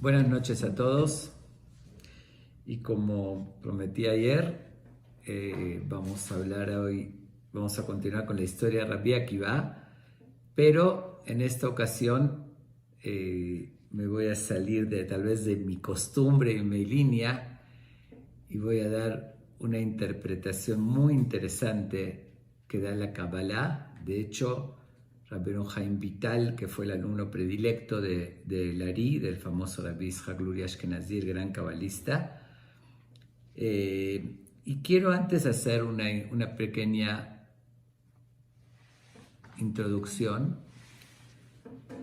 Buenas noches a todos y como prometí ayer, vamos a hablar hoy, vamos a continuar con la historia de Rabbi Akiva, pero en esta ocasión me voy a salir de tal vez de mi costumbre y mi línea y voy a dar una interpretación muy interesante que da la Kabbalah. De hecho, Rabbeinu Haim Vital, que fue el alumno predilecto de Lari, del famoso Rabbi Yitzhak Luria Ashkenazi, el gran cabalista. Y quiero antes hacer una pequeña introducción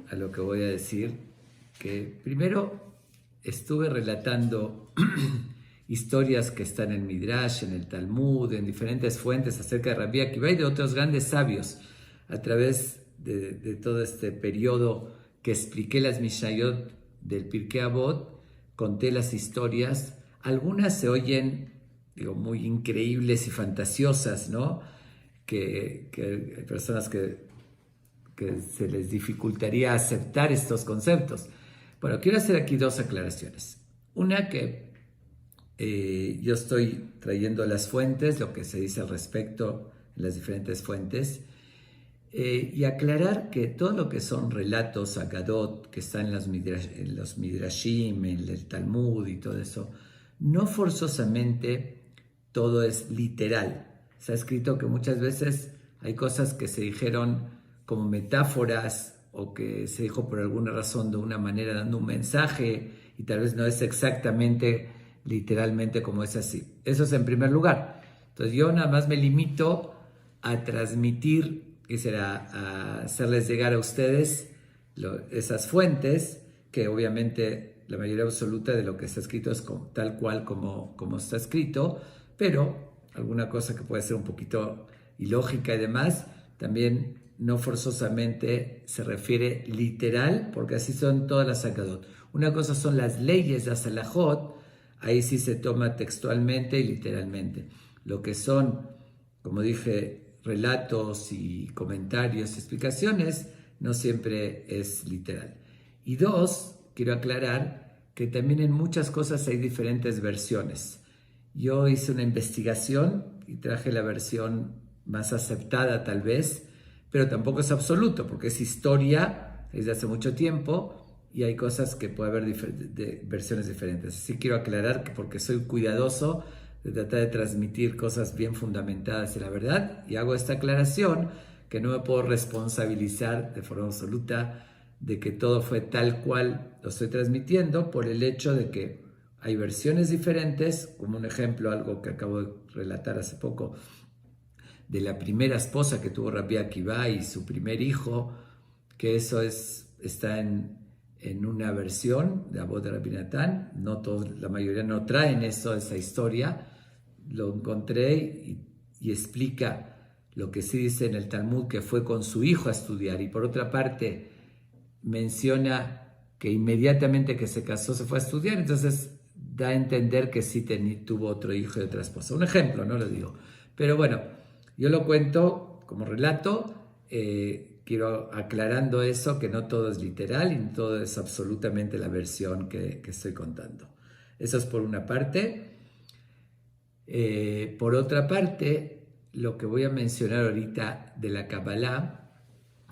a lo que voy a decir, que primero estuve relatando historias que están en Midrash, en el Talmud, en diferentes fuentes acerca de Rabbi Akiva y de otros grandes sabios a través de todo este periodo que expliqué las Mishnayot del Pirkei Avot. Conté las historias, algunas se oyen, muy increíbles y fantasiosas, ¿no? Que hay personas que se les dificultaría aceptar estos conceptos. Bueno, quiero hacer aquí dos aclaraciones. Una, que yo estoy trayendo las fuentes, lo que se dice al respecto en las diferentes fuentes, y aclarar que todo lo que son relatos, Agadot, que están en los Midrashim, en el Talmud y todo eso, no forzosamente todo es literal. Se ha escrito que muchas veces hay cosas que se dijeron como metáforas o que se dijo por alguna razón de una manera dando un mensaje y tal vez no es exactamente literalmente como es así. Eso es en primer lugar. Entonces yo nada más me limito a transmitir, que será a hacerles llegar a ustedes esas fuentes, que obviamente la mayoría absoluta de lo que está escrito es tal cual como está escrito, pero alguna cosa que puede ser un poquito ilógica y demás, también no forzosamente se refiere literal, porque así son todas las Agadot. Una cosa son las leyes, las halajot, ahí sí se toma textualmente y literalmente. Lo que son, como dije, relatos y comentarios y explicaciones, no siempre es literal. Y dos, quiero aclarar que también en muchas cosas hay diferentes versiones. Yo hice una investigación y traje la versión más aceptada tal vez, pero tampoco es absoluto, porque es historia desde hace mucho tiempo y hay cosas que puede haber versiones diferentes. Así quiero aclarar que porque soy cuidadoso de tratar de transmitir cosas bien fundamentadas en la verdad, y hago esta aclaración que no me puedo responsabilizar de forma absoluta de que todo fue tal cual lo estoy transmitiendo, por el hecho de que hay versiones diferentes, como un ejemplo, algo que acabo de relatar hace poco, de la primera esposa que tuvo Rabbi Akiva y su primer hijo, que eso está en una versión de Avot de Rabbi Natán. No todos, la mayoría no traen esa historia. Lo encontré y explica lo que sí dice en el Talmud, que fue con su hijo a estudiar, y por otra parte menciona que inmediatamente que se casó se fue a estudiar, entonces da a entender que sí tuvo otro hijo y otra esposa. Un ejemplo, no lo digo, pero bueno, yo lo cuento como relato, quiero aclarando eso, que no todo es literal y no todo es absolutamente la versión que estoy contando. Eso es por una parte. Por otra parte, lo que voy a mencionar ahorita de la Kabbalah,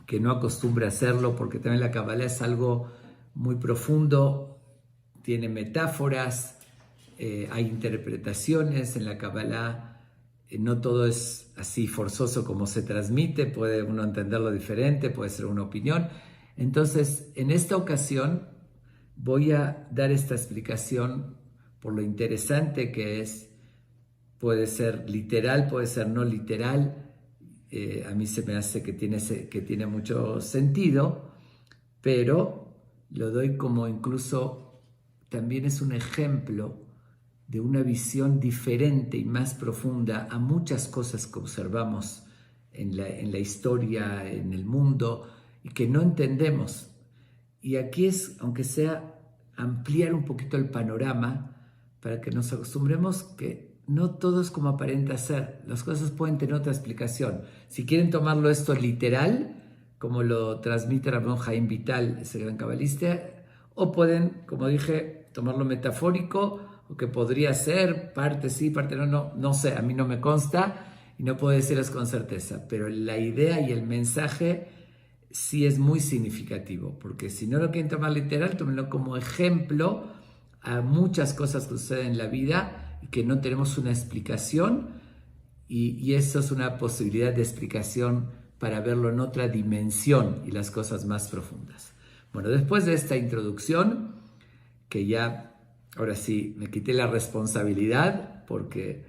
que no acostumbra hacerlo porque también la Kabbalah es algo muy profundo, tiene metáforas, hay interpretaciones en la Kabbalah, no todo es así forzoso como se transmite, puede uno entenderlo diferente, puede ser una opinión. Entonces, en esta ocasión voy a dar esta explicación por lo interesante que es. Puede ser literal, puede ser no literal. A mí se me hace que tiene mucho sentido, pero lo doy como incluso también es un ejemplo de una visión diferente y más profunda a muchas cosas que observamos en la historia, en el mundo, y que no entendemos. Y aquí es, aunque sea, ampliar un poquito el panorama para que nos acostumbremos que no todo es como aparenta ser. Las cosas pueden tener otra explicación. Si quieren tomarlo esto literal, como lo transmite Rabbeinu Haim Vital, ese gran cabalista, o pueden, como dije, tomarlo metafórico, o que podría ser parte sí, parte no, no sé, a mí no me consta y no puedo decirles con certeza, pero la idea y el mensaje sí es muy significativo, porque si no lo quieren tomar literal, tómenlo como ejemplo a muchas cosas que suceden en la vida y que no tenemos una explicación, y eso es una posibilidad de explicación para verlo en otra dimensión y las cosas más profundas. Bueno, después de esta introducción, que ya ahora sí me quité la responsabilidad porque,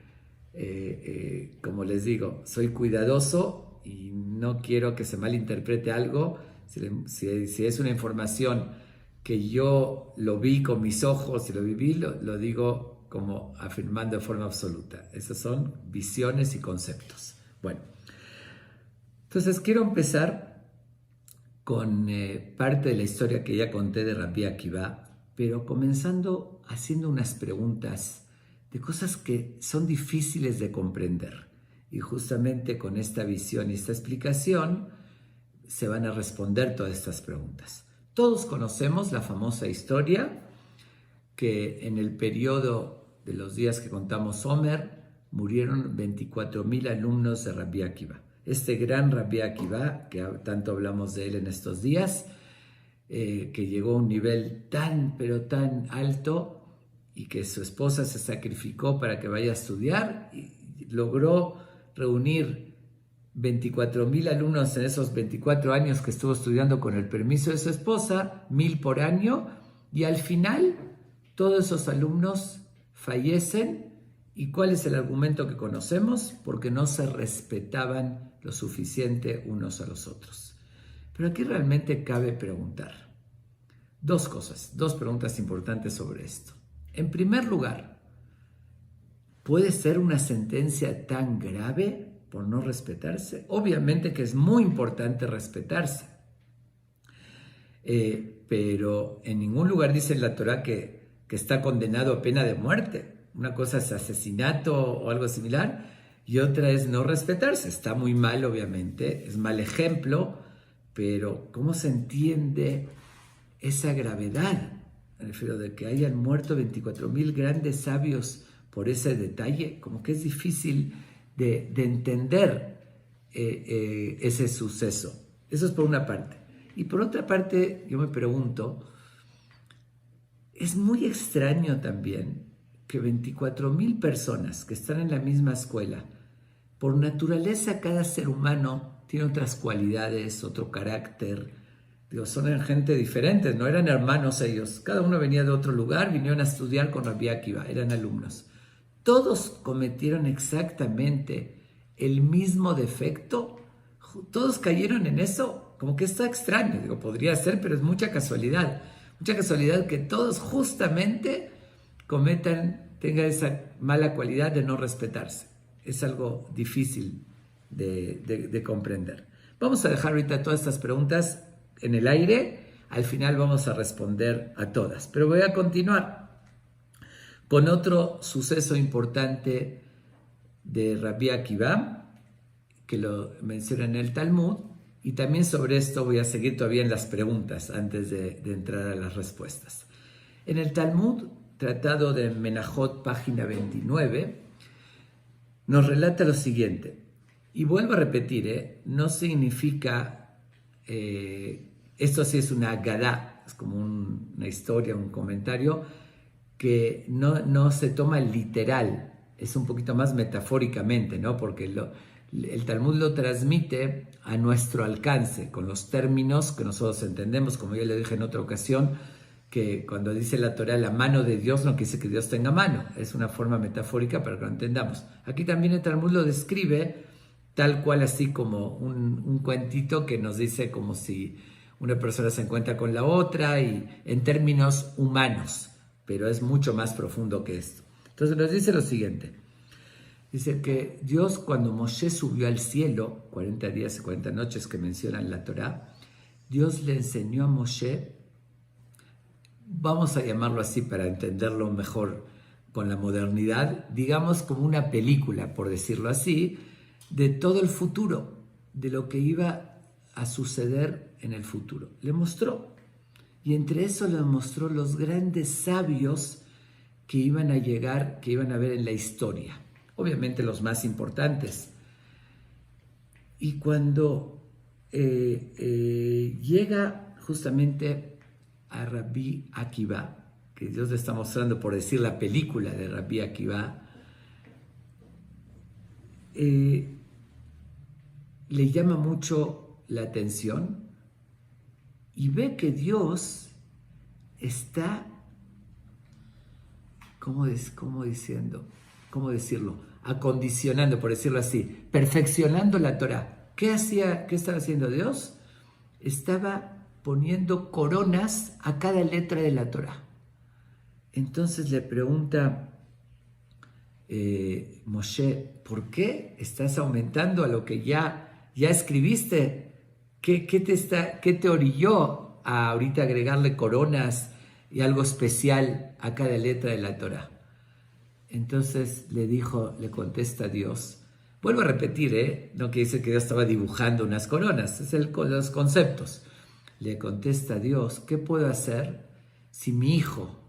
como les digo, soy cuidadoso y no quiero que se malinterprete algo. Si es una información que yo lo vi con mis ojos y lo viví, lo digo como afirmando de forma absoluta. Esas son visiones y conceptos. Bueno, entonces quiero empezar con parte de la historia que ya conté de Rabbi Akiva, pero comenzando haciendo unas preguntas de cosas que son difíciles de comprender. Y justamente con esta visión y esta explicación se van a responder todas estas preguntas. Todos conocemos la famosa historia que en el periodo de los días que contamos Omer murieron 24,000 alumnos de Rabbi Akiva. Este gran Rabbi Akiva, que tanto hablamos de él en estos días, que llegó a un nivel tan, pero tan alto, y que su esposa se sacrificó para que vaya a estudiar, y logró reunir 24,000 alumnos en esos 24 años que estuvo estudiando con el permiso de su esposa, 1,000 por año, y al final todos esos alumnos fallecen. ¿Y cuál es el argumento que conocemos? Porque no se respetaban lo suficiente unos a los otros. Pero aquí realmente cabe preguntar dos cosas, dos preguntas importantes sobre esto. En primer lugar, ¿puede ser una sentencia tan grave por no respetarse? Obviamente que es muy importante respetarse, pero en ningún lugar dice en la Torá que está condenado a pena de muerte. Una cosa es asesinato o algo similar y otra es no respetarse. Está muy mal, obviamente, es mal ejemplo, pero ¿cómo se entiende esa gravedad? Me refiero de que hayan muerto 24,000 grandes sabios por ese detalle, como que es difícil de entender ese suceso. Eso es por una parte. Y por otra parte, yo me pregunto, es muy extraño también que 24,000 personas que están en la misma escuela, por naturaleza cada ser humano tiene otras cualidades, otro carácter. Digo, son gente diferente, no eran hermanos ellos. Cada uno venía de otro lugar, vinieron a estudiar con Rabbi Akiva, eran alumnos. Todos cometieron exactamente el mismo defecto, todos cayeron en eso, como que está extraño. Digo, podría ser, pero es mucha casualidad que todos justamente tengan esa mala cualidad de no respetarse. Es algo difícil de comprender. Vamos a dejar ahorita todas estas preguntas en el aire. Al final vamos a responder a todas. Pero voy a continuar con otro suceso importante de Rabbi Akiva, que lo menciona en el Talmud. Y también sobre esto voy a seguir todavía en las preguntas antes de entrar a las respuestas. En el Talmud, tratado de Menajot, página 29, nos relata lo siguiente. Y vuelvo a repetir, no significa, esto sí es una agadá, es como una historia, un comentario, que no se toma literal, es un poquito más metafóricamente, ¿no? Porque el Talmud lo transmite a nuestro alcance, con los términos que nosotros entendemos, como ya le dije en otra ocasión, que cuando dice la Torá la mano de Dios no quiere decir que Dios tenga mano, es una forma metafórica para que lo entendamos. Aquí también el Talmud lo describe tal cual, así como un cuentito que nos dice como si una persona se encuentra con la otra y en términos humanos, pero es mucho más profundo que esto. Entonces nos dice lo siguiente. Dice que Dios, cuando Moshe subió al cielo, 40 días y 40 noches que menciona en la Torá, Dios le enseñó a Moshe, vamos a llamarlo así para entenderlo mejor con la modernidad, digamos como una película, por decirlo así, de todo el futuro, de lo que iba a suceder en el futuro. Le mostró. y entre eso le mostró los grandes sabios que iban a llegar, que iban a ver en la historia. Obviamente los más importantes. Y cuando llega justamente a Rabbi Akiva, que Dios le está mostrando, por decir, la película de Rabbi Akiva, le llama mucho la atención y ve que Dios está, ¿cómo decirlo? Acondicionando, por decirlo así, perfeccionando la Torah. ¿Qué estaba haciendo Dios? Estaba poniendo coronas a cada letra de la Torah. Entonces le pregunta Moshe, ¿por qué estás aumentando a lo que ya escribiste? ¿Qué te orilló a ahorita agregarle coronas y algo especial a cada letra de la Torah? Entonces le contesta Dios. Vuelvo a repetir, no quiere decir que Dios estaba dibujando unas coronas, es los conceptos. Le contesta Dios, ¿qué puedo hacer si mi hijo,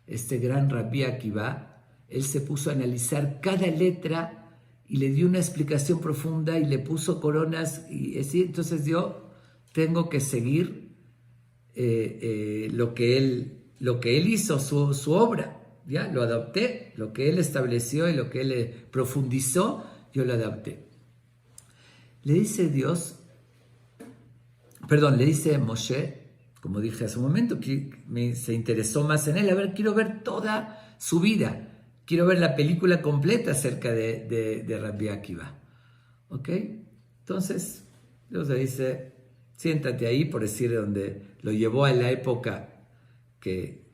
este gran Rabbi Akiva, él se puso a analizar cada letra y le dio una explicación profunda y le puso coronas y así? Entonces yo tengo que seguir lo que él hizo, su obra. Ya lo adopté, lo que él estableció y lo que él profundizó, yo lo adopté. Le dice Moshe, como dije hace un momento, que se interesó más en él. A ver, quiero ver toda su vida. Quiero ver la película completa acerca de Rabbi Akiva. ¿Ok? Entonces, Dios le dice, siéntate ahí, por decir, donde lo llevó a la época que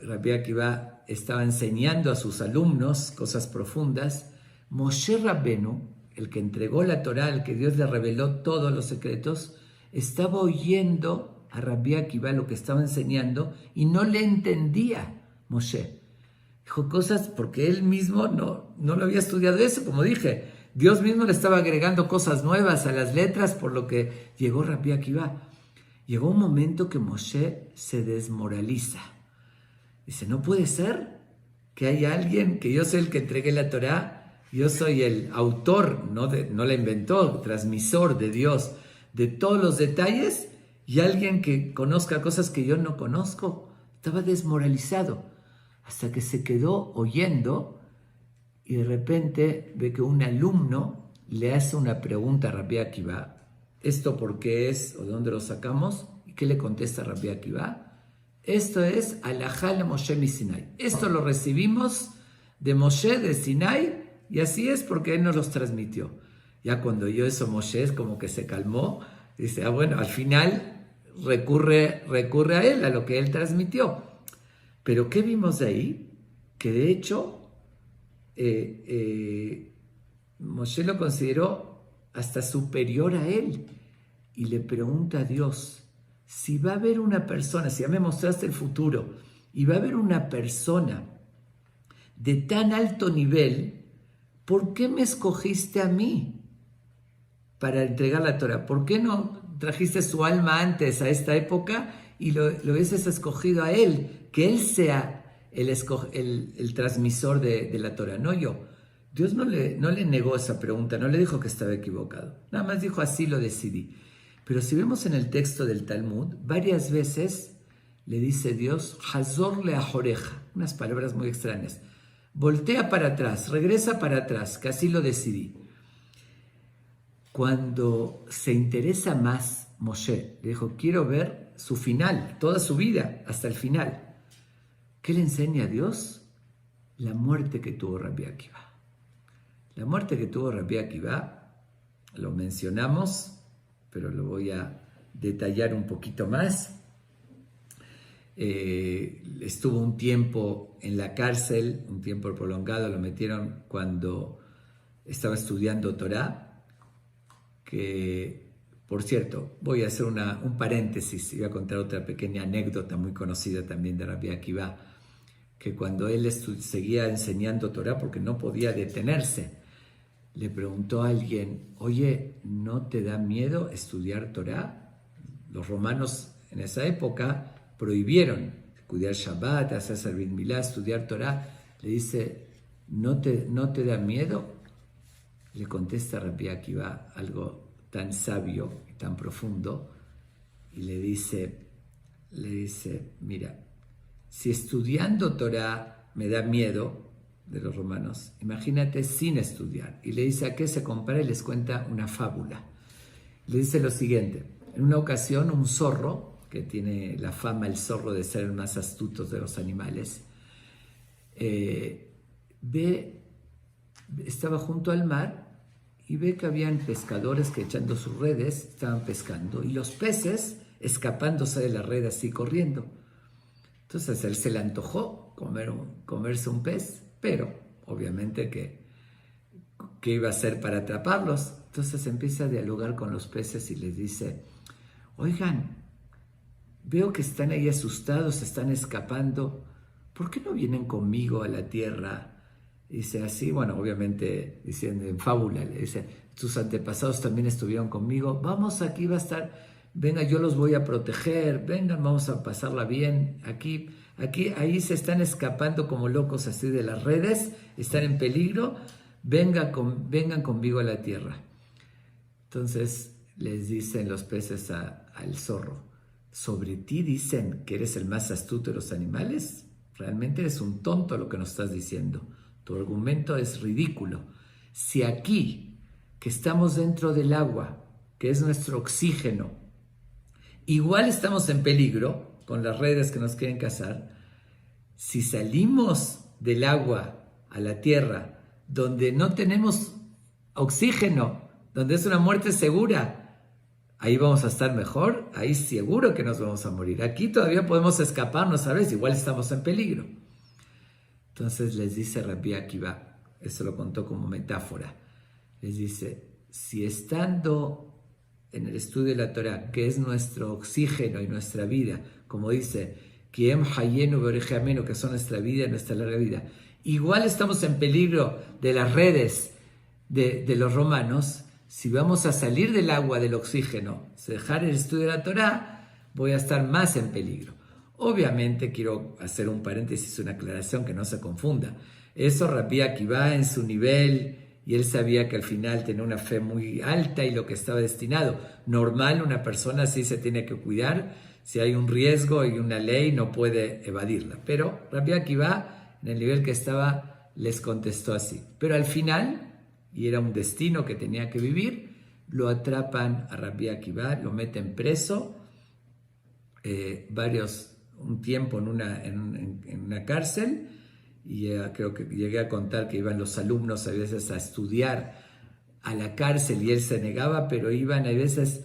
Rabbi Akiva estaba enseñando a sus alumnos cosas profundas. Moshe Rabbenu, el que entregó la Torá, el que Dios le reveló todos los secretos, estaba oyendo a Rabbi Akiva lo que estaba enseñando y no le entendía Moshe. Dijo cosas porque él mismo no lo había estudiado eso, como dije. Dios mismo le estaba agregando cosas nuevas a las letras, por lo que llegó Rabbi Akiva. Llegó un momento que Moshe se desmoraliza. Dice, no puede ser que haya alguien, que yo soy el que entregué la Torá, yo soy el autor, no la inventó, transmisor de Dios, de todos los detalles, y alguien que conozca cosas que yo no conozco. Estaba desmoralizado, hasta que se quedó oyendo, y de repente ve que un alumno le hace una pregunta a Rabbi Akiva. ¿Esto por qué es o de dónde lo sacamos? ¿Y qué le contesta Rabbi Akiva? Esto es Alajá le Moshe mi Sinai. Esto lo recibimos de Moshe de Sinai, y así es porque él nos los transmitió. Ya cuando oyó eso Moshe es como que se calmó. Dice, bueno, al final recurre a él, a lo que él transmitió. Pero ¿qué vimos de ahí? Que de hecho Moshe lo consideró hasta superior a él y le pregunta a Dios, si va a haber una persona, si ya me mostraste el futuro, y va a haber una persona de tan alto nivel, ¿por qué me escogiste a mí para entregar la Torah? ¿Por qué no trajiste su alma antes a esta época y lo hubieses escogido a él? Que él sea el transmisor de la Torah, no yo. Dios no le negó esa pregunta, no le dijo que estaba equivocado. Nada más dijo, así lo decidí. Pero si vemos en el texto del Talmud, varias veces le dice Dios, Hazor le ajoreja, unas palabras muy extrañas. Voltea para atrás, regresa para atrás, que así lo decidí. Cuando se interesa más Moshe, le dijo, quiero ver su final, toda su vida, hasta el final. ¿Qué le enseña a Dios? La muerte que tuvo Rabbi Akiva. La muerte que tuvo Rabbi Akiva, lo mencionamos, pero lo voy a detallar un poquito más. Estuvo un tiempo en la cárcel, un tiempo prolongado, lo metieron cuando estaba estudiando Torah, que, por cierto, voy a hacer un paréntesis y voy a contar otra pequeña anécdota muy conocida también de Rabbi Akiva, que cuando él seguía enseñando Torah, porque no podía detenerse, le preguntó a alguien, oye, ¿no te da miedo estudiar Torah? Los romanos en esa época prohibieron cuidar Shabbat, hacer servir Milá, estudiar Torah, le dice, ¿no te da miedo? Le contesta Rabbi Akiva algo tan sabio y tan profundo y le dice, mira, si estudiando Torah me da miedo de los romanos, imagínate sin estudiar. Y le dice a qué se compara y les cuenta una fábula. Le dice lo siguiente, en una ocasión un zorro, que tiene la fama el zorro de ser el más astuto de los animales, estaba junto al mar y ve que habían pescadores que echando sus redes estaban pescando y los peces escapándose de la red así corriendo. Entonces a él se le antojó comerse un pez, pero obviamente ¿qué iba a hacer para atraparlos? Entonces empieza a dialogar con los peces y les dice, oigan, veo que están ahí asustados, están escapando, ¿por qué no vienen conmigo a la tierra? Dice así, bueno, obviamente diciendo en fábula, le dice, tus antepasados también estuvieron conmigo, vamos, aquí va a estar, venga, yo los voy a proteger, vengan, vamos a pasarla bien, ahí se están escapando como locos así de las redes, están en peligro, vengan conmigo a la tierra. Entonces les dicen los peces al zorro, ¿sobre ti dicen que eres el más astuto de los animales? Realmente eres un tonto lo que nos estás diciendo. Tu argumento es ridículo. Si aquí, que estamos dentro del agua, que es nuestro oxígeno, igual estamos en peligro con las redes que nos quieren cazar, si salimos del agua a la tierra, donde no tenemos oxígeno, donde es una muerte segura, ahí vamos a estar mejor, ahí seguro que nos vamos a morir. Aquí todavía podemos escaparnos, ¿sabes? Igual estamos en peligro. Entonces les dice Rabbi Akiva, eso lo contó como metáfora, les dice, si estando en el estudio de la Torah, que es nuestro oxígeno y nuestra vida, como dice, Kiem Hayenu Beorejamenu, que son nuestra vida y nuestra larga vida, igual estamos en peligro de las redes de los romanos, si vamos a salir del agua, del oxígeno, dejar el estudio de la Torah, voy a estar más en peligro. Obviamente quiero hacer un paréntesis, una aclaración que no se confunda. Eso Rabbi Akiva en su nivel, y él sabía que al final tenía una fe muy alta y lo que estaba destinado. Normal, una persona sí se tiene que cuidar, si hay un riesgo y una ley no puede evadirla. Pero Rabbi Akiva, en el nivel que estaba, les contestó así. Pero al final, y era un destino que tenía que vivir, lo atrapan a Rabbi Akiva, lo meten preso, un tiempo en una cárcel, y creo que llegué a contar que iban los alumnos a veces a estudiar a la cárcel y él se negaba, pero iban a veces,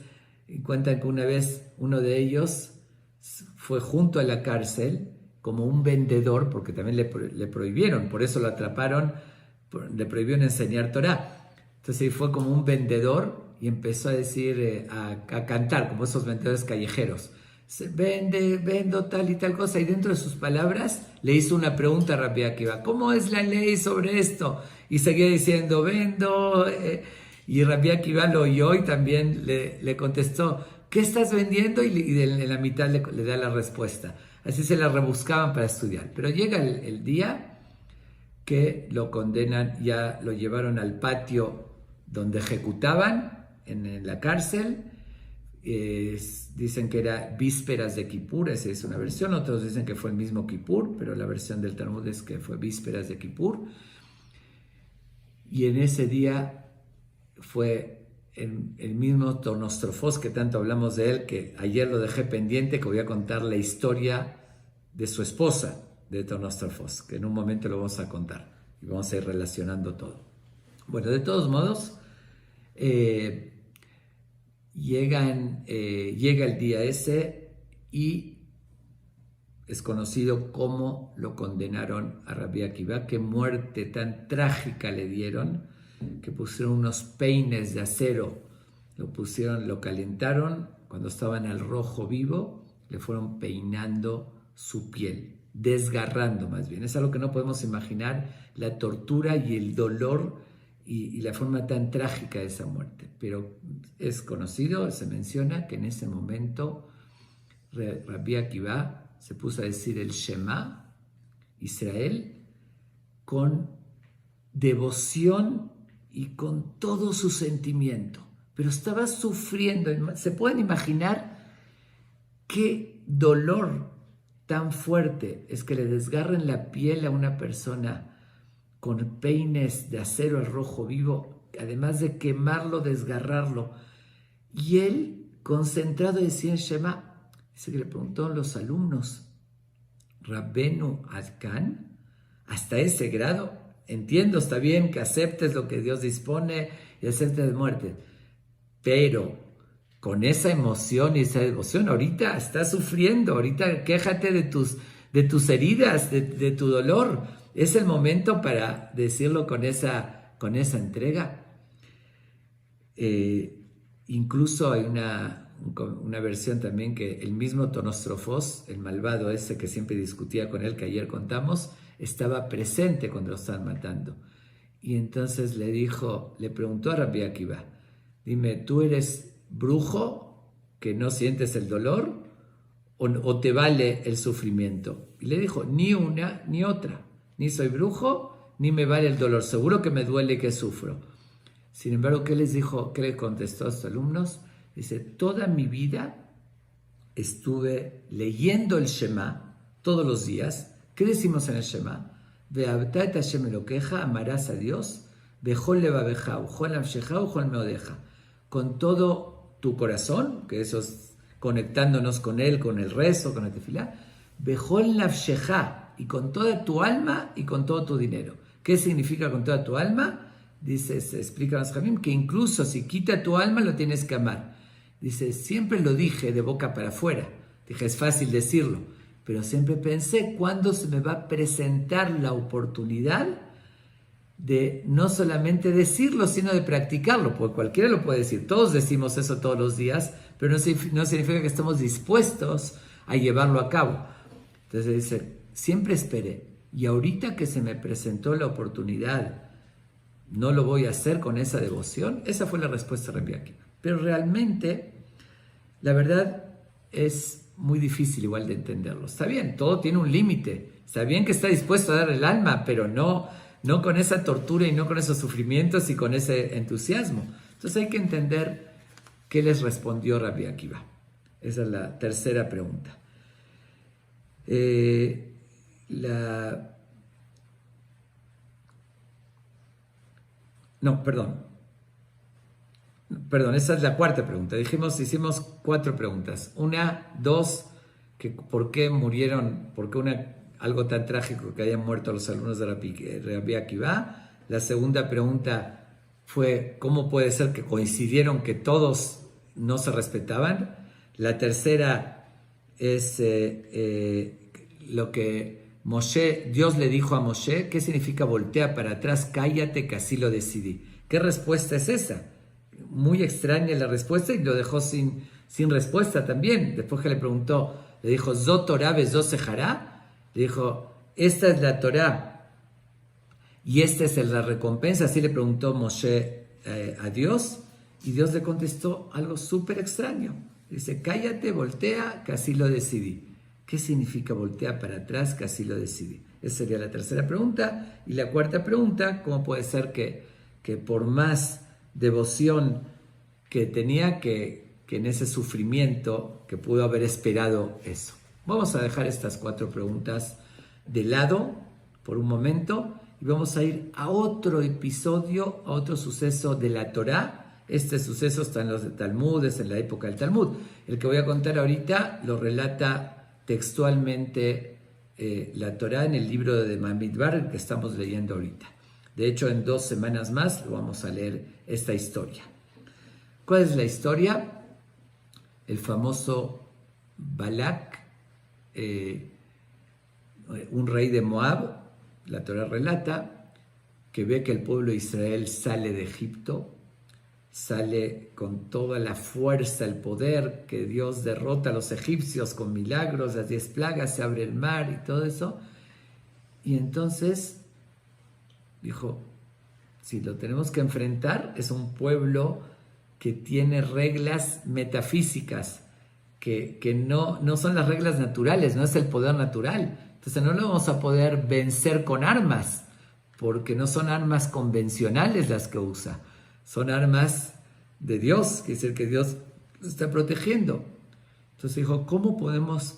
cuentan que una vez uno de ellos fue junto a la cárcel como un vendedor, porque también le prohibieron, por eso lo atraparon, le prohibieron enseñar Torah. Entonces fue como un vendedor y empezó a decir, a cantar, como esos vendedores callejeros. Vendo tal y tal cosa, y dentro de sus palabras le hizo una pregunta a Rabbi Akiva, ¿cómo es la ley sobre esto? Y seguía diciendo, vendo, y Rabbi Akiva lo oyó y también le contestó, ¿qué estás vendiendo? Y en la mitad le da la respuesta. Así se la rebuscaban para estudiar. Pero llega el día que lo condenan, ya lo llevaron al patio donde ejecutaban, en la cárcel. Dicen que era vísperas de Kippur, esa es una versión, otros dicen que fue el mismo Kippur, pero la versión del Talmud es que fue vísperas de Kippur, y en ese día fue el mismo Tornostrofos, que tanto hablamos de él, que ayer lo dejé pendiente, que voy a contar la historia de su esposa, de Tornostrofos, que en un momento lo vamos a contar, y vamos a ir relacionando todo. Bueno, de todos modos, llega el día ese y es conocido cómo lo condenaron a Rabbi Akiva, qué muerte tan trágica le dieron, que pusieron unos peines de acero, lo calentaron, cuando estaban al rojo vivo, le fueron peinando su piel, desgarrando más bien. Es algo que no podemos imaginar, la tortura y el dolor y la forma tan trágica de esa muerte. Pero es conocido, se menciona que en ese momento Rabbi Akiva se puso a decir el Shema, Israel, con devoción y con todo su sentimiento. Pero estaba sufriendo. ¿Se pueden imaginar qué dolor tan fuerte es que le desgarren la piel a una persona con peines de acero al rojo vivo, además de quemarlo, desgarrarlo? Y él, concentrado, decía en Shema, dice que le preguntaron los alumnos, Rabbenu Adkan, hasta ese grado, entiendo, está bien que aceptes lo que Dios dispone y aceptes de muerte, pero con esa emoción y esa devoción, ahorita estás sufriendo, ahorita quéjate de tus heridas, de tu dolor. Es el momento para decirlo con esa entrega. Incluso hay una versión también que el mismo Tonostrofos, el malvado ese que siempre discutía con él, que ayer contamos, estaba presente cuando lo estaban matando. Y entonces le preguntó a Rabbi Akiva, dime, ¿tú eres brujo que no sientes el dolor o te vale el sufrimiento? Y le dijo, ni una ni otra, ni soy brujo ni me vale el dolor, seguro que me duele y que sufro. Sin embargo, ¿qué les dijo? ¿Qué le contestó a sus alumnos? Dice, toda mi vida estuve leyendo el Shema todos los días. ¿Qué decimos en el Shema? Ve'avta et Hashem Elokeja, amarás a Dios, bechol levaveja, uchol nafsheja, uchol meodeja. Con todo tu corazón, que eso es conectándonos con Él, con el rezo, con la tefilá, bechol nafsheja, y con toda tu alma y con todo tu dinero. ¿Qué significa con toda tu alma? Dice, se explica en Jamim, que incluso si quita tu alma lo tienes que amar. Dice, siempre lo dije de boca para afuera. Dije, es fácil decirlo, pero siempre pensé, ¿cuándo se me va a presentar la oportunidad de no solamente decirlo, sino de practicarlo? Porque cualquiera lo puede decir. Todos decimos eso todos los días, pero no significa que estemos dispuestos a llevarlo a cabo. Entonces dice, siempre esperé. Y ahorita que se me presentó la oportunidad, ¿no lo voy a hacer con esa devoción? Esa fue la respuesta de Rabbi Akiva. Pero realmente, la verdad, es muy difícil igual de entenderlo. Está bien, todo tiene un límite. Está bien que está dispuesto a dar el alma, pero no con esa tortura y no con esos sufrimientos y con ese entusiasmo. Entonces hay que entender qué les respondió Rabbi Akiva. Esa es la tercera pregunta. Perdón, esa es la cuarta pregunta. Hicimos 4 preguntas. 1, 2, que ¿por qué murieron? ¿Por qué algo tan trágico que hayan muerto los alumnos de Rabbi Akiva? La segunda pregunta fue, ¿cómo puede ser que coincidieron que todos no se respetaban? La tercera es lo que Dios le dijo a Moshe, ¿qué significa voltea para atrás? Cállate, que así lo decidí. ¿Qué respuesta es esa? Muy extraña la respuesta y lo dejó sin respuesta también. Después que le preguntó, le dijo, Zot Torah vezot sejará. Le dijo, esta es la Torah y esta es la recompensa. Así le preguntó Moshe a Dios y Dios le contestó algo súper extraño. Dice, cállate, voltea, que así lo decidí. ¿Qué significa voltea para atrás, que así lo decidí? Esa sería la tercera pregunta. Y la cuarta pregunta, ¿cómo puede ser que por más devoción que tenía, que en ese sufrimiento, que pudo haber esperado eso? Vamos a dejar estas 4 preguntas de lado por un momento y vamos a ir a otro episodio, a otro suceso de la Torá. Este suceso está en los Talmud, es en la época del Talmud. El que voy a contar ahorita lo relata textualmente la Torá en el libro de Bamidbar que estamos leyendo ahorita. De hecho, en 2 semanas más lo vamos a leer esta historia. ¿Cuál es la historia? El famoso Balak, un rey de Moab, la Torá relata, que ve que el pueblo de Israel sale de Egipto, sale con toda la fuerza, el poder, que Dios derrota a los egipcios con milagros, las 10 plagas, se abre el mar y todo eso. Y entonces dijo, si lo tenemos que enfrentar, es un pueblo que tiene reglas metafísicas, que no son las reglas naturales, no es el poder natural. Entonces no lo vamos a poder vencer con armas, porque no son armas convencionales las que usa, son armas de Dios, que es el que Dios lo está protegiendo. Entonces dijo, ¿cómo podemos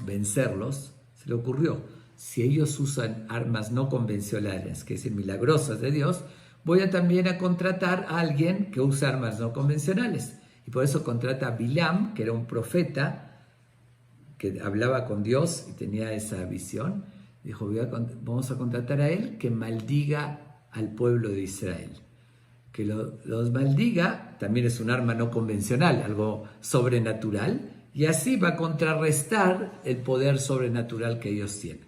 vencerlos? Se le ocurrió, si ellos usan armas no convencionales, que es milagrosas de Dios, voy a también a contratar a alguien que usa armas no convencionales. Y por eso contrata a Bilam, que era un profeta que hablaba con Dios y tenía esa visión. Dijo, vamos a contratar a él que maldiga al pueblo de Israel. Que los maldiga, también es un arma no convencional, algo sobrenatural, y así va a contrarrestar el poder sobrenatural que ellos tienen.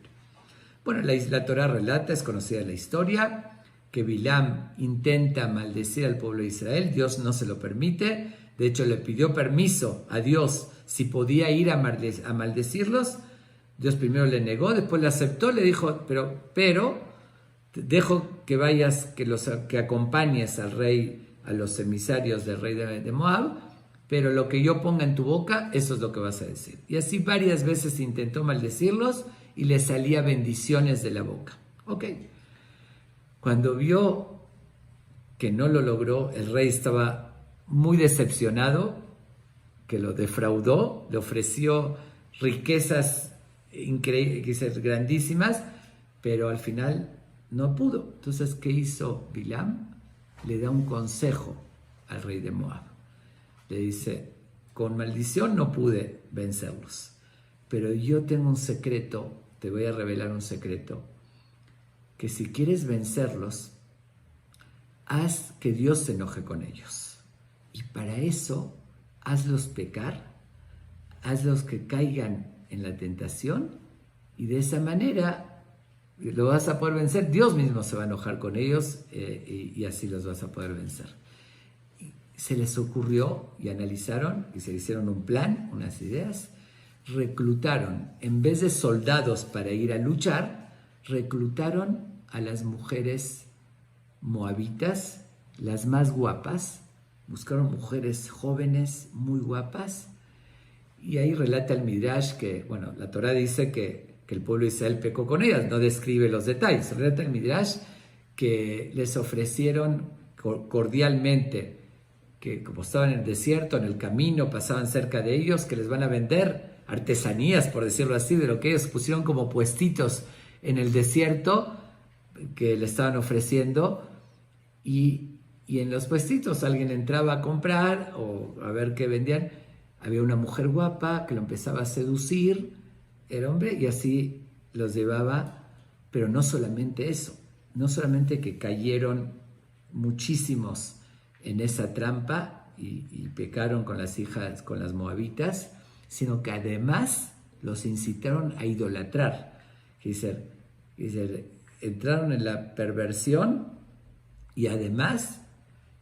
Bueno, la Torá relata, es conocida la historia, que Bilam intenta maldecir al pueblo de Israel, Dios no se lo permite, de hecho le pidió permiso a Dios si podía ir a maldecirlos. Dios primero le negó, después le aceptó, le dijo, pero dejo que vayas, que acompañes al rey, a los emisarios del rey de Moab, pero lo que yo ponga en tu boca, eso es lo que vas a decir. Y así varias veces intentó maldecirlos y le salía bendiciones de la boca. Ok. Cuando vio que no lo logró, el rey estaba muy decepcionado, que lo defraudó, le ofreció riquezas increíbles, grandísimas, pero al final no pudo. Entonces, ¿qué hizo Bilam? Le da un consejo al rey de Moab. Le dice, con maldición no pude vencerlos, pero yo tengo un secreto, te voy a revelar un secreto, que si quieres vencerlos, haz que Dios se enoje con ellos. Y para eso, hazlos pecar, hazlos que caigan en la tentación, y de esa manera lo vas a poder vencer. Dios mismo se va a enojar con ellos y así los vas a poder vencer. Y se les ocurrió y analizaron y se hicieron un plan, unas ideas. Reclutaron, en vez de soldados para ir a luchar, reclutaron a las mujeres moabitas, las más guapas. Buscaron mujeres jóvenes, muy guapas, y ahí relata el Midrash que, bueno, la Torá dice que el pueblo de Israel pecó con ellas, no describe los detalles. Relata el Midrash que les ofrecieron cordialmente, que como estaban en el desierto, en el camino, pasaban cerca de ellos, que les van a vender artesanías, por decirlo así, de lo que ellos pusieron como puestitos en el desierto, que le estaban ofreciendo, y en los puestitos alguien entraba a comprar o a ver qué vendían. Había una mujer guapa que lo empezaba a seducir, el hombre, y así los llevaba. Pero no solamente eso, no solamente que cayeron muchísimos en esa trampa y pecaron con las hijas, con las moabitas, sino que además los incitaron a idolatrar. Dice, entraron en la perversión y además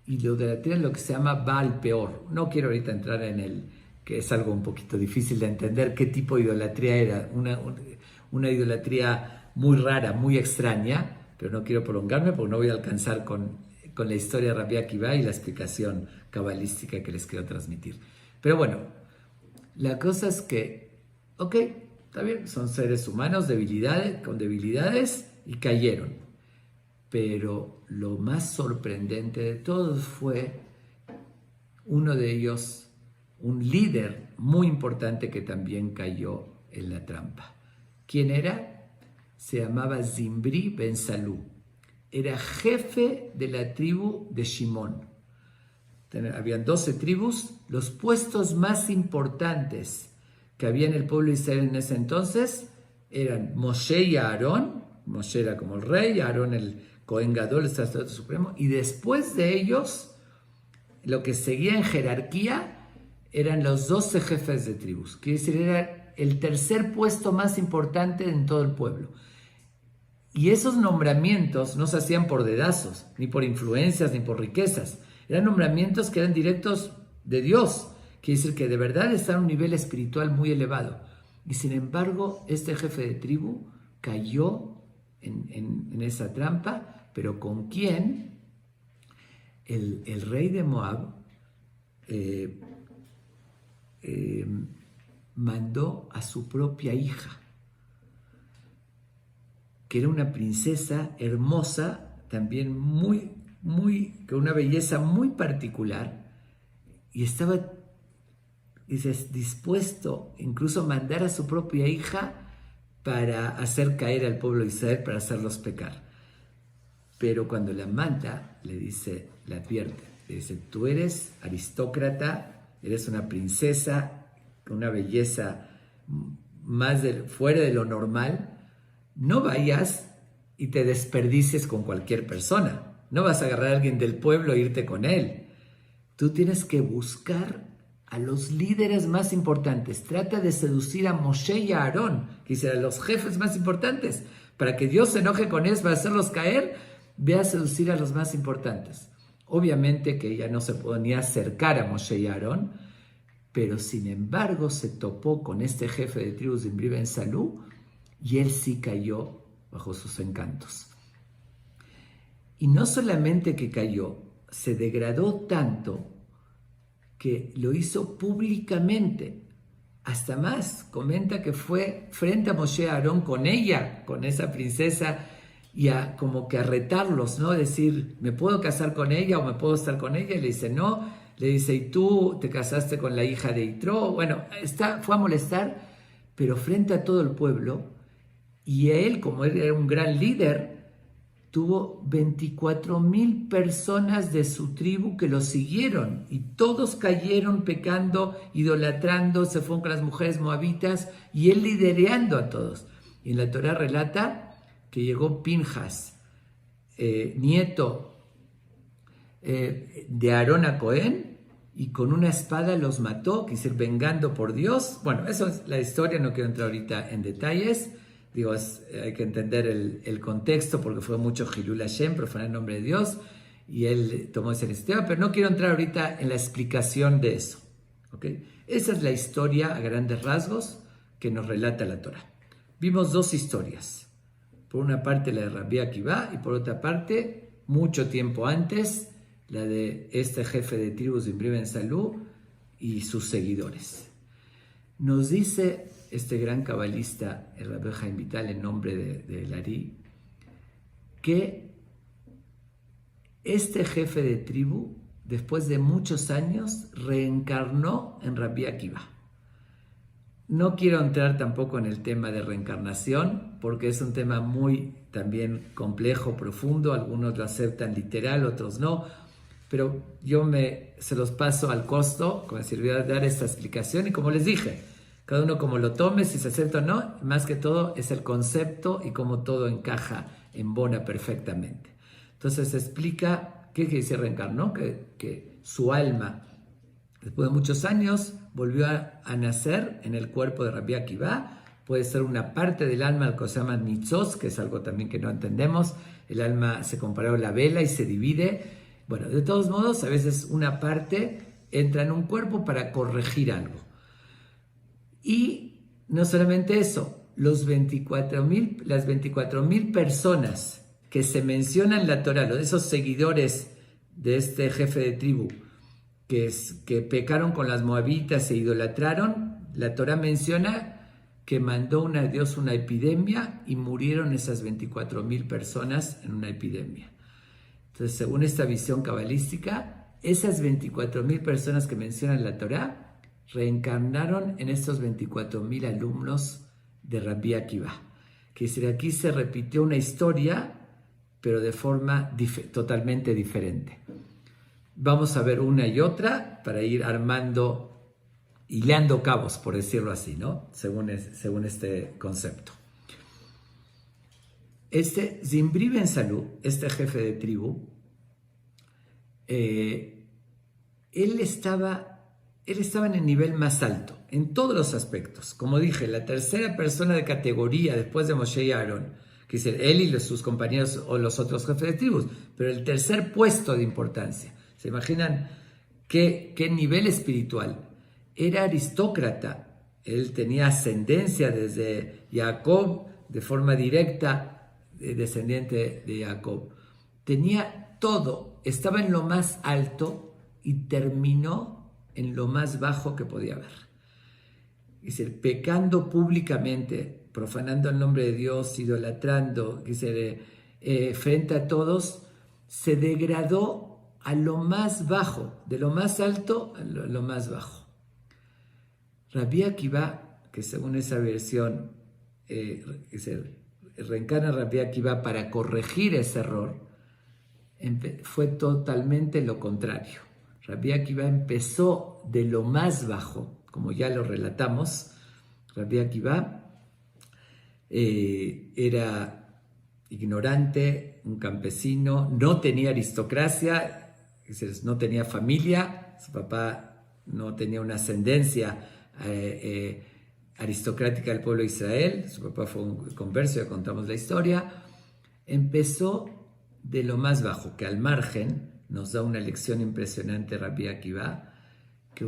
idolatría, lo que se llama Baal Peor. No quiero ahorita entrar en el, que es algo un poquito difícil de entender qué tipo de idolatría era, una idolatría muy rara, muy extraña, pero no quiero prolongarme porque no voy a alcanzar con la historia de Rabbi Akiva y la explicación cabalística que les quiero transmitir. Pero bueno, la cosa es que, ok, está bien, son seres humanos, con debilidades, y cayeron. Pero lo más sorprendente de todos fue uno de ellos, un líder muy importante que también cayó en la trampa. ¿Quién era? Se llamaba Zimbri ben Salú. Era jefe de la tribu de Shimón. Habían 12 tribus. Los puestos más importantes que había en el pueblo de Israel en ese entonces eran Moshe y Aarón. Moshe era como el rey, Aarón el Cohen Gadol, el sacerdote supremo, y después de ellos, lo que seguía en jerarquía eran los 12 jefes de tribus. Quiere decir, era el tercer puesto más importante en todo el pueblo. Y esos nombramientos no se hacían por dedazos, ni por influencias, ni por riquezas. Eran nombramientos que eran directos de Dios. Quiere decir que de verdad está a un nivel espiritual muy elevado. Y sin embargo, este jefe de tribu cayó en esa trampa, pero ¿con quién? El rey de Moab mandó a su propia hija, que era una princesa hermosa, también con una belleza muy particular, y estaba dispuesto incluso a mandar a su propia hija para hacer caer al pueblo de Israel, para hacerlos pecar. Pero cuando la manda, le advierte, le dice: tú eres aristócrata, eres una princesa con una belleza fuera de lo normal, no vayas y te desperdicies con cualquier persona, no vas a agarrar a alguien del pueblo e irte con él. Tú tienes que buscar a los líderes más importantes, trata de seducir a Moshe y a Aarón, que serán los jefes más importantes, para que Dios se enoje con ellos, para hacerlos caer. Ve a seducir a los más importantes. Obviamente que ella no se podía acercar a Moshe y a Aarón, pero sin embargo se topó con este jefe de tribus de Zimri ben Salú, y él sí cayó bajo sus encantos. Y no solamente que cayó, se degradó tanto que lo hizo públicamente. Hasta más, comenta que fue frente a Moshe y a Aarón con ella, con esa princesa, y como que a retarlos, ¿no? Decir: ¿me puedo casar con ella o me puedo estar con ella? Y le dice: no. Le dice: ¿y tú te casaste con la hija de Yitro? Bueno, fue a molestar, pero frente a todo el pueblo. Y él, como él era un gran líder, tuvo 24,000 personas de su tribu que lo siguieron, y todos cayeron pecando, idolatrando, se fueron con las mujeres moabitas, y él liderando a todos. Y en la Torá relata que llegó Pinjas, nieto de Aarón a Cohen, y con una espada los mató, quise decir, vengando por Dios. Bueno, eso es la historia, no quiero entrar ahorita en detalles. Digo, hay que entender el contexto, porque fue mucho Hilul Hashem, profanar el nombre de Dios, y él tomó esa iniciativa, pero no quiero entrar ahorita en la explicación de eso. ¿Okay? Esa es la historia a grandes rasgos que nos relata la Torá. Vimos dos historias. Por una parte la de Rabbi Akiva, y por otra parte, mucho tiempo antes, la de este jefe de tribus de Zimri ben Salú y sus seguidores. Nos dice este gran cabalista, el Rabbi Chaim Vital, en nombre de Lari, que este jefe de tribu, después de muchos años, reencarnó en Rabbi Akiva. No quiero entrar tampoco en el tema de reencarnación, porque es un tema muy también complejo, profundo. Algunos lo aceptan literal, otros no, pero yo se los paso al costo, como si voy a dar esta explicación, y como les dije, cada uno como lo tome, si se acepta o no, más que todo es el concepto y cómo todo encaja, embona perfectamente. Entonces se explica qué quiere decir reencarnó, que su alma, después de muchos años, volvió a nacer en el cuerpo de Rabbi Akiva. Puede ser una parte del alma, lo que se llama nitzos, que es algo también que no entendemos. El alma se comparó a la vela y se divide. Bueno, de todos modos, a veces una parte entra en un cuerpo para corregir algo. Y no solamente eso, las 24,000 personas que se mencionan en la Torá, esos seguidores de este jefe de tribu, que pecaron con las moabitas e idolatraron, la Torá menciona que mandó Dios una epidemia y murieron esas 24,000 personas en una epidemia. Entonces, según esta visión cabalística, esas 24,000 personas que menciona la Torá reencarnaron en estos 24,000 alumnos de Rabbi Akiva. Que decir, aquí se repitió una historia, pero de forma totalmente diferente. Vamos a ver una y otra para ir armando, hilando cabos, por decirlo así, ¿no? Según este concepto. Zimri ben Salú, este jefe de tribu, él estaba en el nivel más alto, en todos los aspectos. Como dije, la tercera persona de categoría después de Moshe y Aarón, que es él y sus compañeros o los otros jefes de tribus, pero el tercer puesto de importancia. ¿Se imaginan qué nivel espiritual? Era aristócrata, él tenía ascendencia desde Jacob, de forma directa, descendiente de Jacob. Tenía todo, estaba en lo más alto y terminó en lo más bajo que podía haber. dice, pecando públicamente, profanando el nombre de Dios, idolatrando, dice, frente a todos, se degradó a lo más bajo, de lo más alto a lo más bajo. Rabbi Akiva, que según esa versión, reencarna Rabbi Akiva para corregir ese error, fue totalmente lo contrario. Rabbi Akiva empezó de lo más bajo, como ya lo relatamos. Rabbi Akiva era ignorante, un campesino, no tenía aristocracia, no tenía familia, su papá no tenía una ascendencia aristocrática del pueblo de Israel, su papá fue un converso, ya contamos la historia. Empezó de lo más bajo, que al margen nos da una lección impresionante Rabbi Akiva, que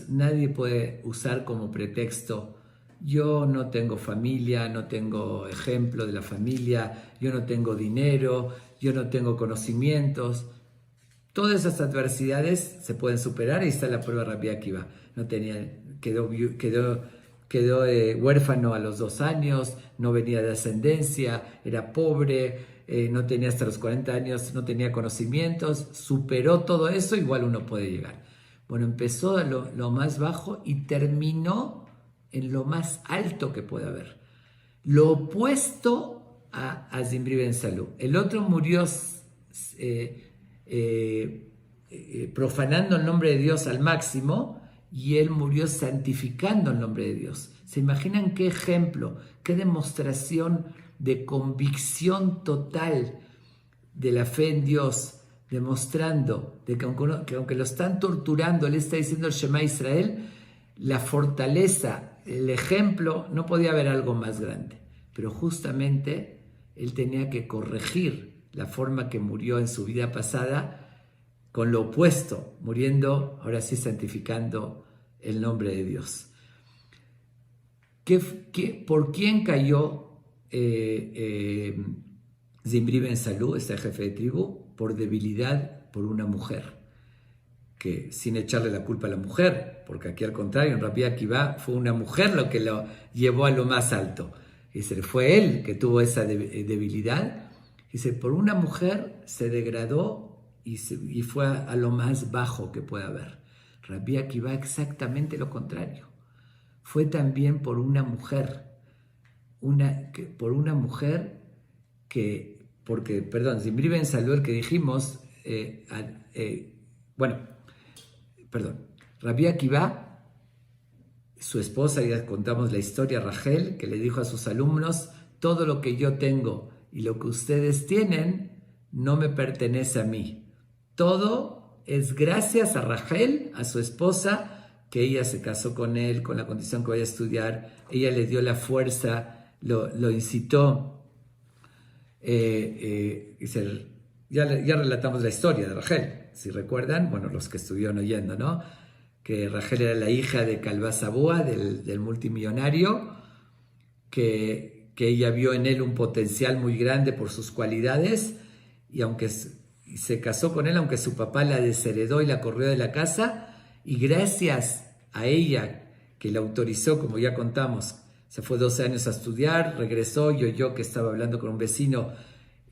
nadie puede usar como pretexto: yo no tengo familia, no tengo ejemplo de la familia, yo no tengo dinero, yo no tengo conocimientos. Todas esas adversidades se pueden superar, y está la prueba de Rabbi Akiva. Quedó huérfano a los 2 años, no venía de ascendencia, era pobre, no tenía hasta los 40 años, no tenía conocimientos, superó todo eso, igual uno puede llegar. Bueno, empezó lo más bajo y terminó en lo más alto que puede haber. Lo opuesto a Zimri Ben Salú. El otro murió profanando el nombre de Dios al máximo, y él murió santificando el nombre de Dios. ¿Se imaginan qué ejemplo, qué demostración de convicción total de la fe en Dios, demostrando de que aunque lo están torturando, él está diciendo el Shema Israel, la fortaleza, el ejemplo, no podía haber algo más grande. Pero justamente él tenía que corregir la forma que murió en su vida pasada, con lo opuesto, muriendo, ahora sí santificando el nombre de Dios. ¿Por quién cayó Zimri Ben Salú, este jefe de tribu? Por debilidad, por una mujer, que sin echarle la culpa a la mujer, porque aquí al contrario, en Rabbi Akiva fue una mujer lo que lo llevó a lo más alto. Dice, fue él que tuvo esa debilidad. Dice, por una mujer se degradó y fue a lo más bajo que puede haber. Rabbi Akiva exactamente lo contrario. Fue también por una mujer, Zimri Ben Salú, el que dijimos, Rabbi Akiva, su esposa, ya contamos la historia, Rachel, que le dijo a sus alumnos: todo lo que yo tengo y lo que ustedes tienen no me pertenece a mí. Todo es gracias a Rachel, a su esposa, que ella se casó con él con la condición que vaya a estudiar. Ella le dio la fuerza, lo incitó. Ya relatamos la historia de Rachel, si recuerdan, bueno, los que estuvieron oyendo, ¿no? Que Rachel era la hija de Calvá Sabúa, del multimillonario, que ella vio en él un potencial muy grande por sus cualidades, y aunque se casó con él, aunque su papá la desheredó y la corrió de la casa, y gracias a ella, que la autorizó, como ya contamos, se fue 12 años a estudiar, regresó, y oyó que estaba hablando con un vecino,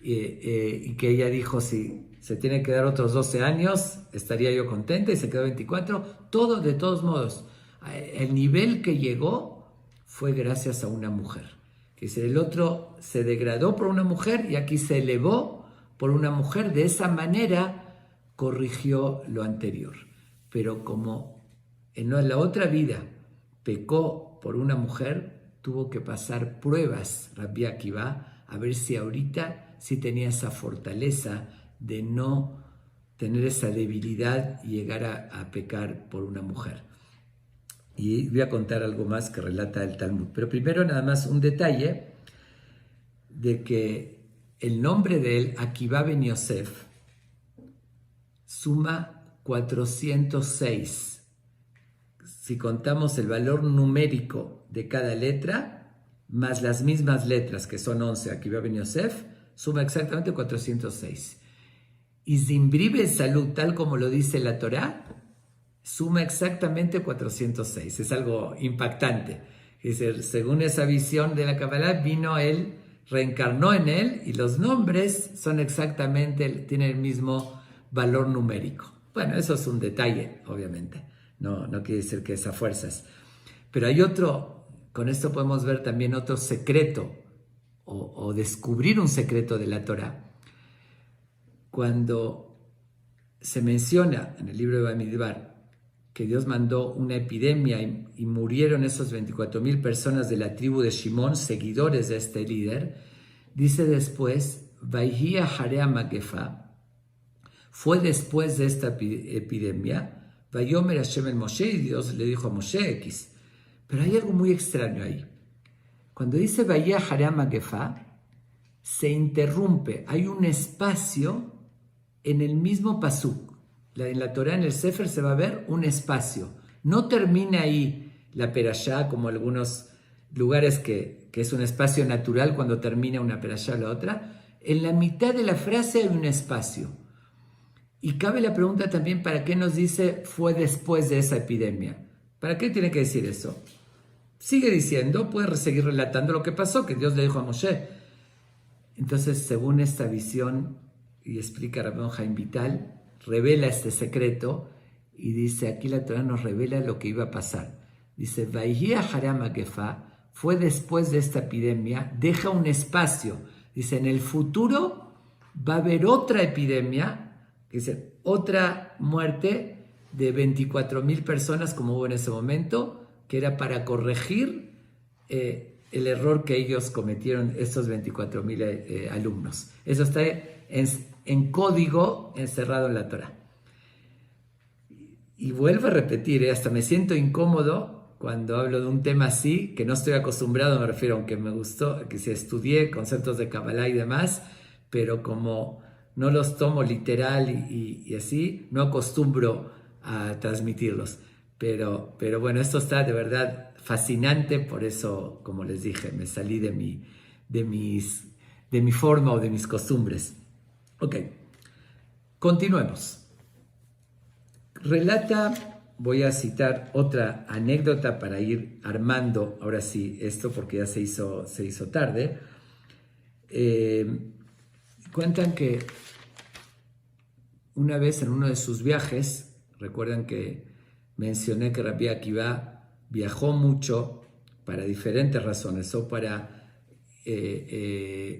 y que ella dijo: si se tiene que dar otros 12 años, estaría yo contenta, y se quedó 24. Todo, de todos modos, el nivel que llegó fue gracias a una mujer. Que el otro se degradó por una mujer, y aquí se elevó por una mujer. De esa manera corrigió lo anterior. Pero como en la otra vida pecó por una mujer, tuvo que pasar pruebas Rabbi Akiva, a ver si ahorita sí tenía esa fortaleza de no tener esa debilidad y llegar a pecar por una mujer. Y voy a contar algo más que relata el Talmud. Pero primero nada más un detalle de que el nombre de él, Akiva Ben Yosef, suma 406. Si contamos el valor numérico de cada letra, más las mismas letras, que son 11, Akiva Ben Yosef, suma exactamente 406. Y Zimri Ben Salú, tal como lo dice la Torá, suma exactamente 406. Es algo impactante. Es decir, según esa visión de la Kabbalah, vino él, reencarnó en él y los nombres son exactamente, tienen el mismo valor numérico. Bueno, eso es un detalle, obviamente. No quiere decir que es a fuerzas. Pero hay otro, con esto podemos ver también otro secreto o descubrir un secreto de la Torah. Cuando se menciona en el libro de Bamidbar que Dios mandó una epidemia y murieron esos 24,000 personas de la tribu de Shimón, seguidores de este líder, dice después, Vayhi Harea Magefa, fue después de esta epidemia, Vayomer Hashem el Moshe, y Dios le dijo a Moshe X. Pero hay algo muy extraño ahí. Cuando dice Vayhi Harea Magefa, se interrumpe, hay un espacio en el mismo pasuk. En la Torah, en el Sefer, se va a ver un espacio. No termina ahí la perashá, como algunos lugares que es un espacio natural cuando termina una perashá o la otra. En la mitad de la frase hay un espacio. Y cabe la pregunta también, ¿para qué nos dice fue después de esa epidemia? ¿Para qué tiene que decir eso? Sigue diciendo, puede seguir relatando lo que pasó, que Dios le dijo a Moshe. Entonces, según esta visión, y explica Rabbi Haim Vital, revela este secreto y dice, aquí la Torah nos revela lo que iba a pasar. Dice, Vayhi Harea Magefa, fue después de esta epidemia, deja un espacio. Dice, en el futuro va a haber otra epidemia, dice, otra muerte de 24,000 personas como hubo en ese momento, que era para corregir el error que ellos cometieron, estos 24,000 alumnos. Eso está en código encerrado en la Torah. Y vuelvo a repetir, hasta me siento incómodo cuando hablo de un tema así, que no estoy acostumbrado, me refiero, aunque me gustó, que si estudié conceptos de Kabbalah y demás, pero como no los tomo literal y así, no acostumbro a transmitirlos. Pero bueno, esto está de verdad fascinante, por eso, como les dije, me salí de mi forma o de mis costumbres. Ok, continuemos. Relata, voy a citar otra anécdota para ir armando, ahora sí, esto porque ya se hizo tarde. Cuentan que una vez en uno de sus viajes, recuerdan que mencioné que Rabbi Akiva viajó mucho para diferentes razones, o para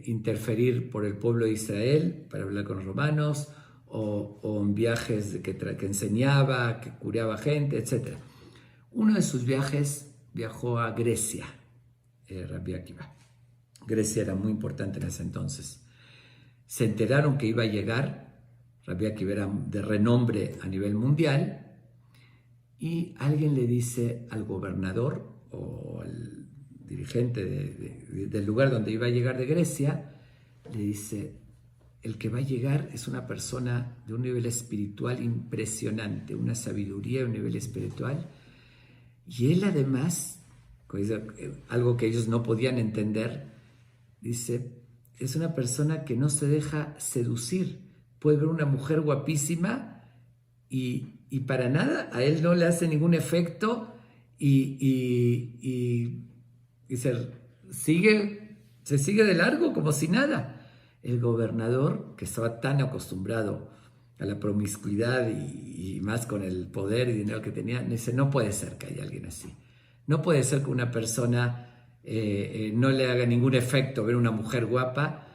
interferir por el pueblo de Israel, para hablar con los romanos, o en viajes que enseñaba, que curaba gente, etc. Uno de sus viajes viajó a Grecia, Rabbi Akiva. Grecia era muy importante en ese entonces. Se enteraron que iba a llegar, Rabbi Akiva era de renombre a nivel mundial, y alguien le dice al gobernador o al dirigente del lugar donde iba a llegar de Grecia, le dice, el que va a llegar es una persona de un nivel espiritual impresionante, una sabiduría y un nivel espiritual, y él además, algo que ellos no podían entender, dice, es una persona que no se deja seducir, puede ver una mujer guapísima y para nada, a él no le hace ningún efecto y se sigue de largo como si nada. El gobernador, que estaba tan acostumbrado a la promiscuidad y más con el poder y dinero que tenía, dice, no puede ser que haya alguien así. No puede ser que una persona no le haga ningún efecto ver una mujer guapa.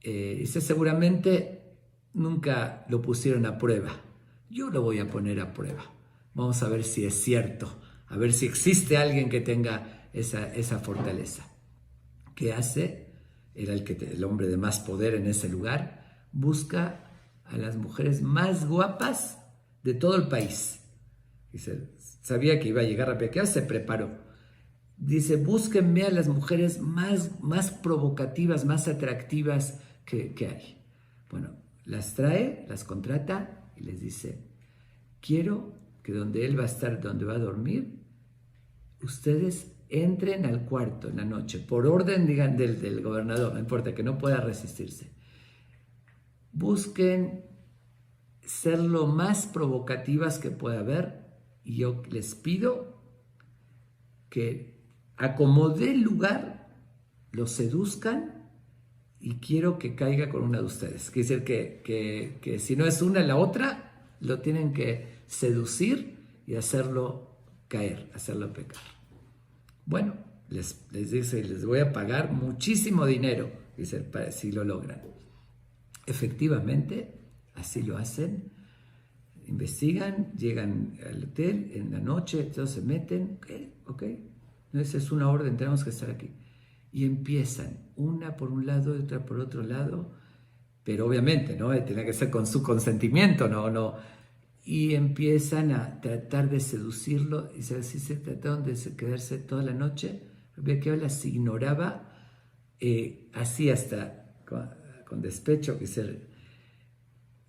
Dice, seguramente nunca lo pusieron a prueba. Yo lo voy a poner a prueba. Vamos a ver si es cierto, a ver si existe alguien que tenga esa fortaleza. ¿Qué hace? Era el hombre de más poder en ese lugar. Busca a las mujeres más guapas de todo el país. Dice, sabía que iba a llegar Rabbi Akiva, se preparó. Dice, búsquenme a las mujeres más provocativas, más atractivas que hay. Bueno, las trae, las contrata y les dice, quiero que donde él va a estar, donde va a dormir, ustedes entren al cuarto en la noche, por orden, digan, del gobernador, no importa, que no pueda resistirse. Busquen ser lo más provocativas que pueda haber y yo les pido que acomodé el lugar, lo seduzcan y quiero que caiga con una de ustedes. Quiere decir que si no es una la otra, lo tienen que seducir y hacerlo caer, hacerlo pecar. Bueno, les dice, les voy a pagar muchísimo dinero, dice, si lo logran. Efectivamente, así lo hacen. Investigan, llegan al hotel en la noche, todos se meten, ok, esa es una orden, tenemos que estar aquí. Y empiezan, una por un lado y otra por otro lado, pero obviamente, ¿no? Tiene que ser con su consentimiento, no. Y empiezan a tratar de seducirlo, y así se trataron de quedarse toda la noche. Rabbi Akiva las ignoraba, así hasta con despecho, que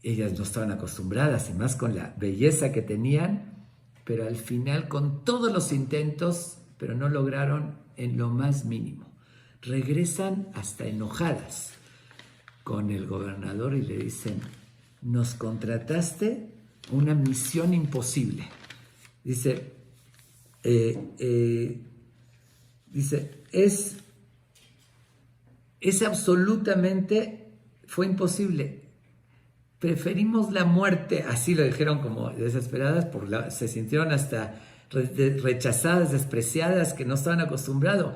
ellas no estaban acostumbradas, y más con la belleza que tenían, pero al final, con todos los intentos, pero no lograron en lo más mínimo. Regresan hasta enojadas con el gobernador y le dicen, nos contrataste una misión imposible. Dice, es absolutamente, fue imposible. Preferimos la muerte, así lo dijeron como desesperadas, se sintieron hasta rechazadas, despreciadas, que no estaban acostumbrados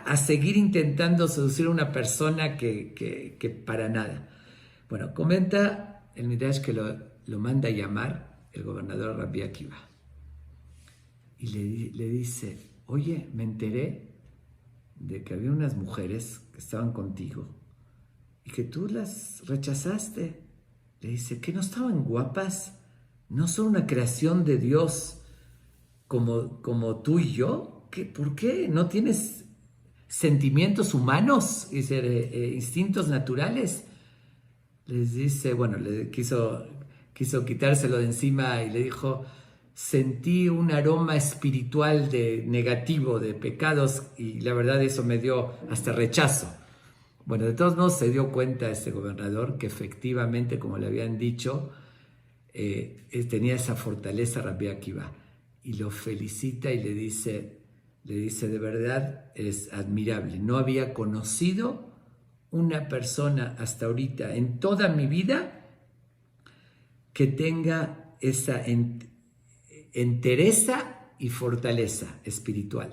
a seguir intentando seducir a una persona que para nada. Bueno, comenta el Midrash que lo manda a llamar el gobernador Rabbi Akiva y le dice, oye, me enteré de que había unas mujeres que estaban contigo y que tú las rechazaste. Le dice, ¿que no estaban guapas? ¿No son una creación de Dios como tú y yo? ¿Por qué? ¿No tienes sentimientos humanos? Dice, instintos naturales. Les dice, bueno, le quiso quitárselo de encima y le dijo, sentí un aroma espiritual negativo, de pecados, y la verdad eso me dio hasta rechazo. Bueno, de todos modos se dio cuenta este gobernador que efectivamente, como le habían dicho, tenía esa fortaleza Rabbi Akiva, y lo felicita y le dice, de verdad es admirable, no había conocido una persona hasta ahorita en toda mi vida que tenga esa entereza y fortaleza espiritual.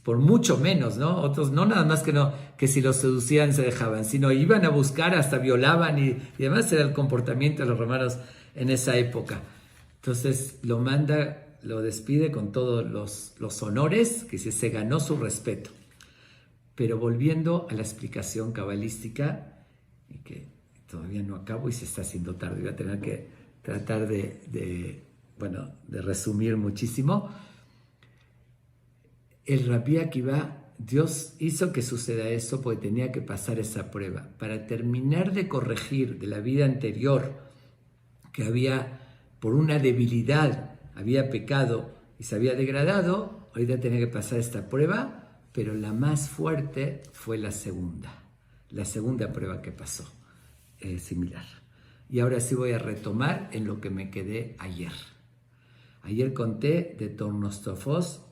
Por mucho menos, ¿no? Otros no nada más que si los seducían se dejaban, sino iban a buscar, hasta violaban y además era el comportamiento de los romanos en esa época. Entonces lo manda, lo despide con todos los honores, que se ganó su respeto. Pero volviendo a la explicación cabalística, que todavía no acabo y se está haciendo tarde, voy a tener que tratar de resumir muchísimo. El Rabbi Akiva, Dios hizo que suceda eso porque tenía que pasar esa prueba. Para terminar de corregir de la vida anterior, que había, por una debilidad, había pecado y se había degradado, ahorita tenía que pasar esta prueba, pero la más fuerte fue la segunda prueba que pasó, similar. Y ahora sí voy a retomar en lo que me quedé ayer. Ayer conté de Tornosofos,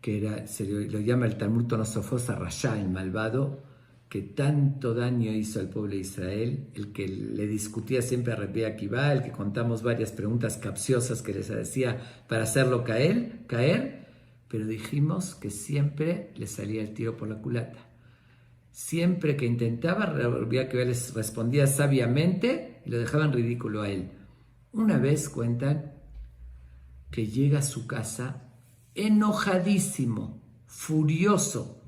que lo llama el Talmud Tornosofos a Rasha, el malvado, que tanto daño hizo al pueblo de Israel, el que le discutía siempre a Rabbi Akiva, el que contamos varias preguntas capciosas que les decía para hacerlo caer, pero dijimos que siempre le salía el tiro por la culata. Siempre que intentaba, Rabbi Akiva les respondía sabiamente y lo dejaban ridículo a él. Una vez cuentan que llega a su casa enojadísimo, furioso.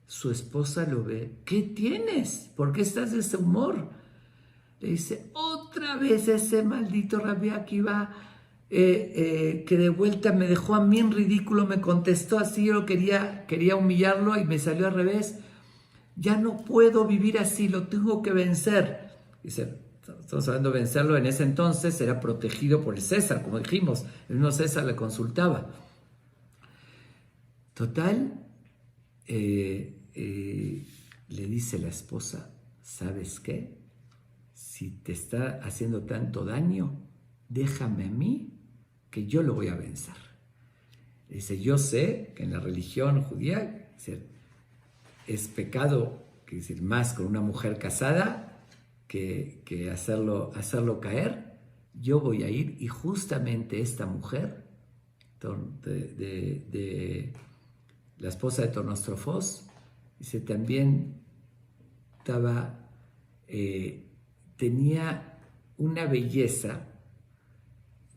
Su esposa lo ve. ¿Qué tienes? ¿Por qué estás de ese humor? Le dice, otra vez ese maldito Rabbi Akiva que de vuelta me dejó a mí en ridículo, me contestó así, yo quería humillarlo y me salió al revés. Ya no puedo vivir así, lo tengo que vencer. Dice, estamos hablando de vencerlo, en ese entonces era protegido por el César, como dijimos, el mismo César le consultaba. Total, le dice la esposa, ¿sabes qué? Si te está haciendo tanto daño, déjame a mí, que yo lo voy a vencer. Dice, yo sé que en la religión judía es pecado, que decir, más con una mujer casada que hacerlo caer. Yo voy a ir y justamente esta mujer, de la esposa de Tornostrofos, dice, también tenía una belleza,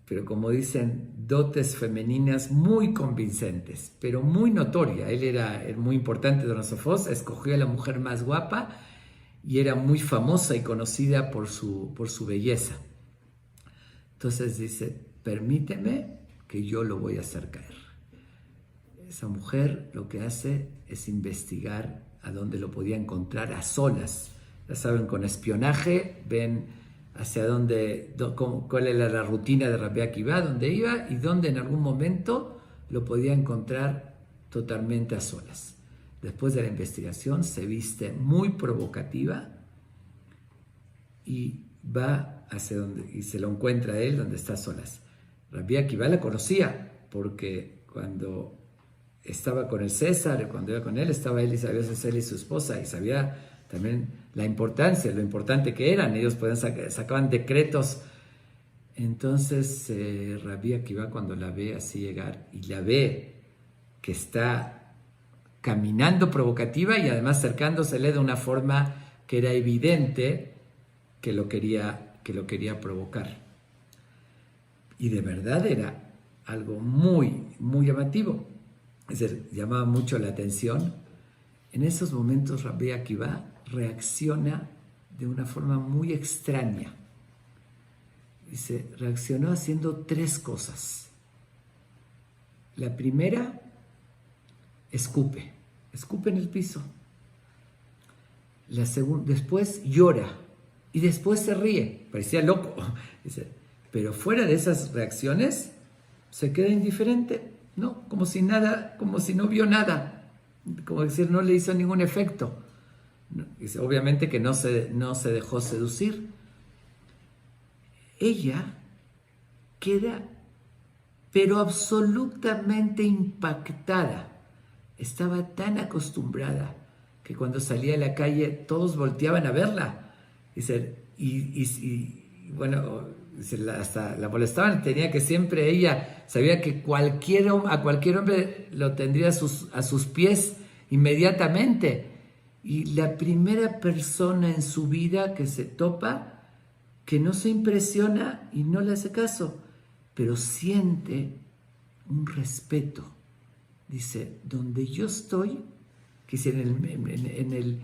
pero como dicen, dotes femeninas muy convincentes, pero muy notoria. Él era muy importante, Tornostrofos, escogió a la mujer más guapa y era muy famosa y conocida por su belleza. Entonces dice, permíteme que yo lo voy a hacer caer. Esa mujer lo que hace es investigar a dónde lo podía encontrar a solas. Ya saben, con espionaje ven hacia dónde, cuál era la rutina de Rabbi Akiva, dónde iba y dónde en algún momento lo podía encontrar totalmente a solas. Después de la investigación se viste muy provocativa y va hacia donde, y se lo encuentra a él donde está a solas. Rabbi Akiva la conocía porque cuando estaba con el César, cuando iba con él, estaba él y sabía él y su esposa, y sabía también la importancia, lo importante que eran. Ellos sacaban decretos. Entonces Rabbi Akiva, cuando la ve así llegar y la ve que está caminando provocativa y además acercándosele de una forma que era evidente que lo quería provocar, y de verdad era algo muy, muy llamativo. Es decir, llamaba mucho la atención. En esos momentos Rabbi Akiva reacciona de una forma muy extraña. Dice, reaccionó haciendo 3 cosas. La primera, escupe en el piso. La segunda, después llora y después se ríe. Parecía loco. Dice, pero fuera de esas reacciones se queda indiferente, ¿no? Como si nada, como si no vio nada, como decir, no le hizo ningún efecto. Dice, obviamente que no se dejó seducir. Ella queda, pero absolutamente impactada. Estaba tan acostumbrada que cuando salía a la calle todos volteaban a verla. Dice, y bueno, hasta la molestaban. Tenía que siempre, ella sabía que a cualquier hombre lo tendría a sus pies inmediatamente. Y la primera persona en su vida que se topa, que no se impresiona y no le hace caso, pero siente un respeto. Dice, donde yo estoy, que es en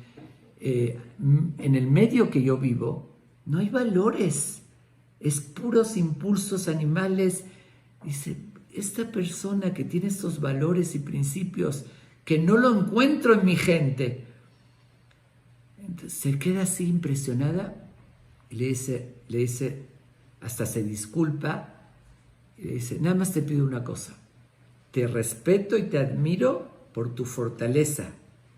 el medio que yo vivo, no hay valores, es puros impulsos animales. Dice, esta persona que tiene estos valores y principios, que no lo encuentro en mi gente. Entonces se queda así impresionada y le dice, hasta se disculpa, y le dice, nada más te pido una cosa, te respeto y te admiro por tu fortaleza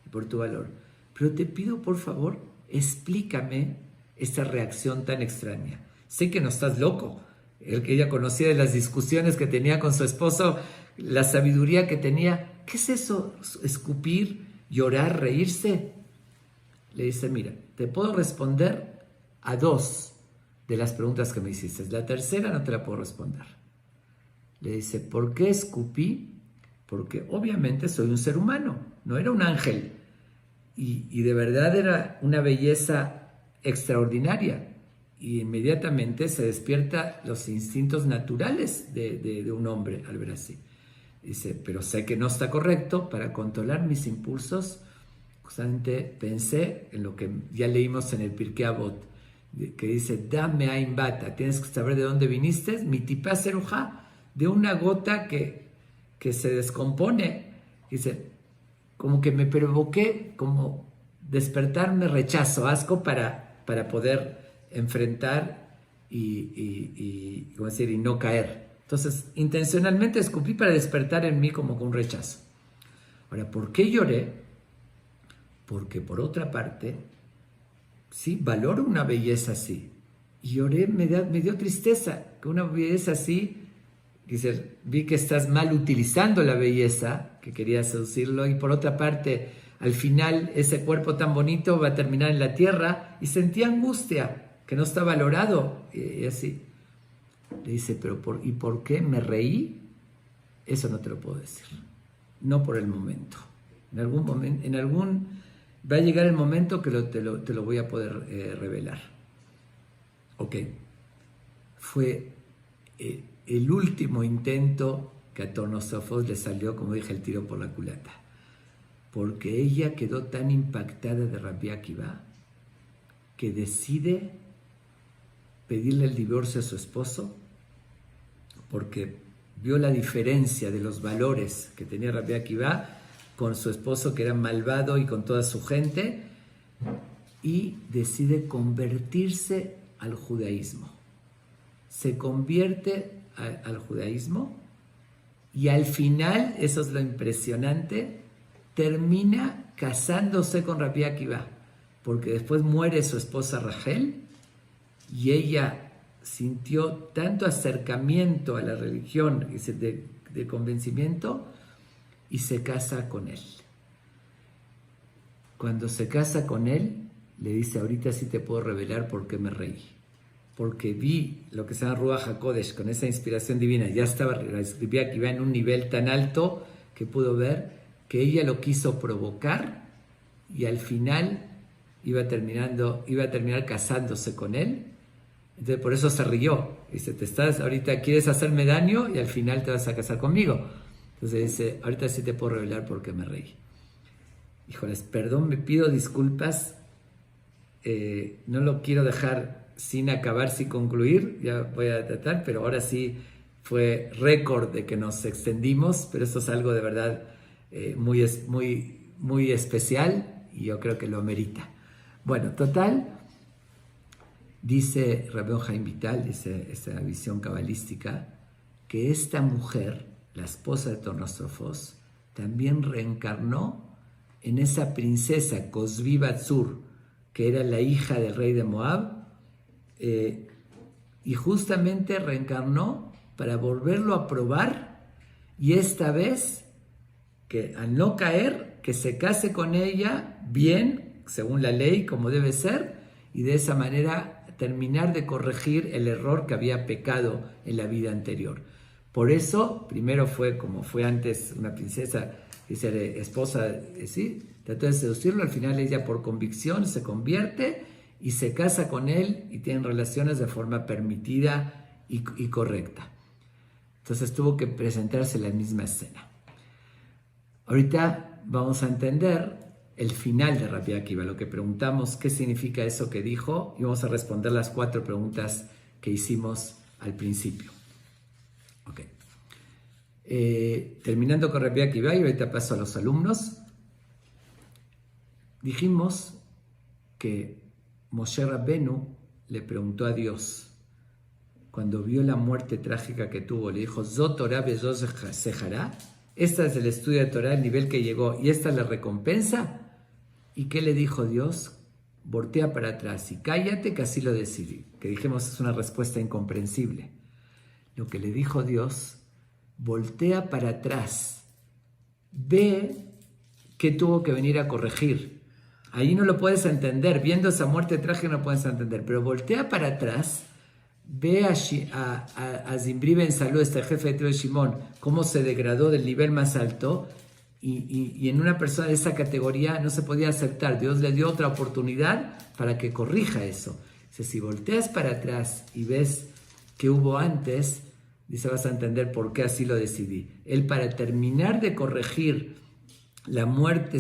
y por tu valor, pero te pido por favor, explícame esta reacción tan extraña. Sé que no estás loco. El que ella conocía de las discusiones que tenía con su esposo, la sabiduría que tenía. ¿Qué es eso? ¿Escupir, llorar, reírse? Le dice, mira, te puedo responder a 2 de las preguntas que me hiciste. La tercera no te la puedo responder. Le dice, ¿por qué escupí? Porque obviamente soy un ser humano, no era un ángel. Y de verdad era una belleza extraordinaria. Y inmediatamente se despierta los instintos naturales de un hombre al ver así. Dice, pero sé que no está correcto. Para controlar mis impulsos, justamente pensé en lo que ya leímos en el Pirkei Avot, que dice, dame ain bata, tienes que saber de dónde viniste, mi tipá serujá, de una gota que se descompone. Dice, como que me provoqué, como despertarme rechazo, asco, para poder enfrentar y no caer. Entonces, intencionalmente escupí para despertar en mí como un rechazo. Ahora, ¿por qué lloré? Porque por otra parte, sí, valoro una belleza así. Y lloré, me dio tristeza, que una belleza así, dice, vi que estás mal utilizando la belleza, que quería seducirlo, y por otra parte, al final ese cuerpo tan bonito va a terminar en la tierra, y sentía angustia, que no está valorado, y así. Le dice, pero ¿y por qué me reí? Eso no te lo puedo decir, no por el momento. En algún momento, va a llegar el momento que te lo voy a poder revelar. Ok, fue el último intento que a Tornosofos le salió, como dije, el tiro por la culata, porque ella quedó tan impactada de Rabbi Akiva que decide pedirle el divorcio a su esposo, porque vio la diferencia de los valores que tenía Rabbi Akiva con su esposo, que era malvado, y con toda su gente, y decide convertirse al judaísmo. Se convierte al judaísmo y al final, eso es lo impresionante, termina casándose con Rabbi Akiva, porque después muere su esposa Rachel y ella sintió tanto acercamiento a la religión de convencimiento, y se casa con él. Cuando se casa con él, le dice, ahorita sí te puedo revelar por qué me reí. Porque vi lo que se llama Ruach HaKodesh, con esa inspiración divina. Ya escribía que iba en un nivel tan alto que pudo ver que ella lo quiso provocar y al final iba a terminar casándose con él. Entonces por eso se rió. Dice, ahorita quieres hacerme daño y al final te vas a casar conmigo. Entonces dice, ahorita sí te puedo revelar por qué me reí. Híjoles, perdón, me pido disculpas. No lo quiero dejar sin acabar, sin concluir. Ya voy a tratar, pero ahora sí fue récord de que nos extendimos, pero esto es algo de verdad muy especial y yo creo que lo amerita. Bueno, total, dice Rabbi Haim Vital, dice esta visión cabalística, que esta mujer, la esposa de Tornostrofos, también reencarnó en esa princesa Cosbi Batzur, que era la hija del rey de Moab, y justamente reencarnó para volverlo a probar, y esta vez, que al no caer, que se case con ella bien, según la ley, como debe ser, y de esa manera terminar de corregir el error que había pecado en la vida anterior. Por eso, primero fue como fue antes una princesa, dice esposa, ¿sí? Trató de seducirlo, al final ella por convicción se convierte y se casa con él y tienen relaciones de forma permitida y correcta. Entonces tuvo que presentarse la misma escena. Ahorita vamos a entender el final de Rabbi Akiva, lo que preguntamos, qué significa eso que dijo, y vamos a responder las 4 preguntas que hicimos al principio. Ok. Terminando con Rabbi Akiva, y ahorita paso a los alumnos. Dijimos que Moshe Rabbenu le preguntó a Dios, cuando vio la muerte trágica que tuvo, le dijo, Zot Torah be'zot sejará, esta es el estudio de Torah, el nivel que llegó, y esta es la recompensa. ¿Y qué le dijo Dios? Voltea para atrás y cállate, que así lo decidí. Que dijimos es una respuesta incomprensible. Lo que le dijo Dios, voltea para atrás, ve qué tuvo que venir a corregir. Ahí no lo puedes entender, viendo esa muerte trágica no puedes entender, pero voltea para atrás, ve a Zimri Ben Salú, este jefe de tribu de Shimón, cómo se degradó del nivel más alto, y en una persona de esa categoría no se podía aceptar. Dios le dio otra oportunidad para que corrija eso. Dice, si volteas para atrás y ves qué hubo antes, dice, vas a entender por qué así lo decidí. Él, para terminar de corregir la muerte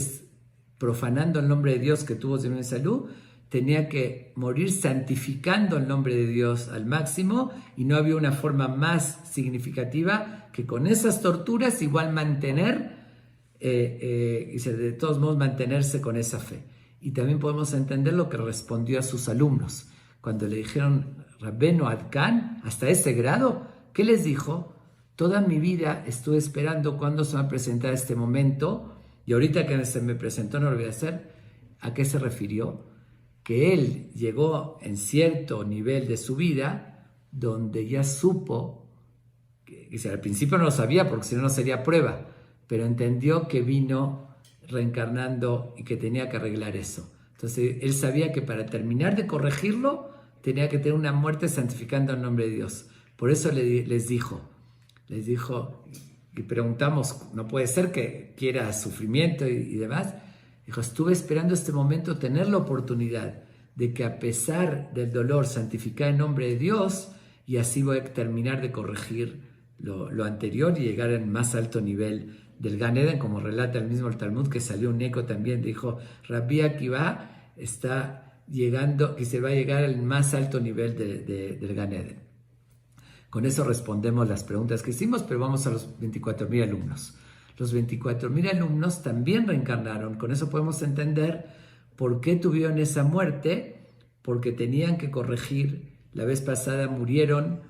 profanando el nombre de Dios que tuvo Zimri Ben Salú, tenía que morir santificando el nombre de Dios al máximo, y no había una forma más significativa que con esas torturas igual mantener, y de todos modos mantenerse con esa fe. Y también podemos entender lo que respondió a sus alumnos. Cuando le dijeron, Rabbenu Adkan, hasta ese grado, ¿qué les dijo? Toda mi vida estuve esperando cuándo se me va a presentar este momento, y ahorita que se me presentó no lo voy a hacer. ¿A qué se refirió? que él llegó en cierto nivel de su vida donde ya supo, que al principio no lo sabía porque si no, no sería prueba, pero entendió que vino reencarnando y que tenía que arreglar eso. Entonces él sabía que para terminar de corregirlo tenía que tener una muerte santificando el nombre de Dios. Por eso les dijo, y preguntamos, no puede ser que quiera sufrimiento y demás. Dijo, estuve esperando este momento, tener la oportunidad de que a pesar del dolor santificar el nombre de Dios y así voy a terminar de corregir lo anterior y llegar al más alto nivel del Gan Eden, como relata el mismo el Talmud, que salió un eco también, dijo, Rabbi Akiva está llegando, que se va a llegar al más alto nivel del Gan Eden. Con eso respondemos las preguntas que hicimos, pero vamos a los 24.000 alumnos. Los 24.000 alumnos también reencarnaron, con eso podemos entender por qué tuvieron esa muerte, porque tenían que corregir, la vez pasada murieron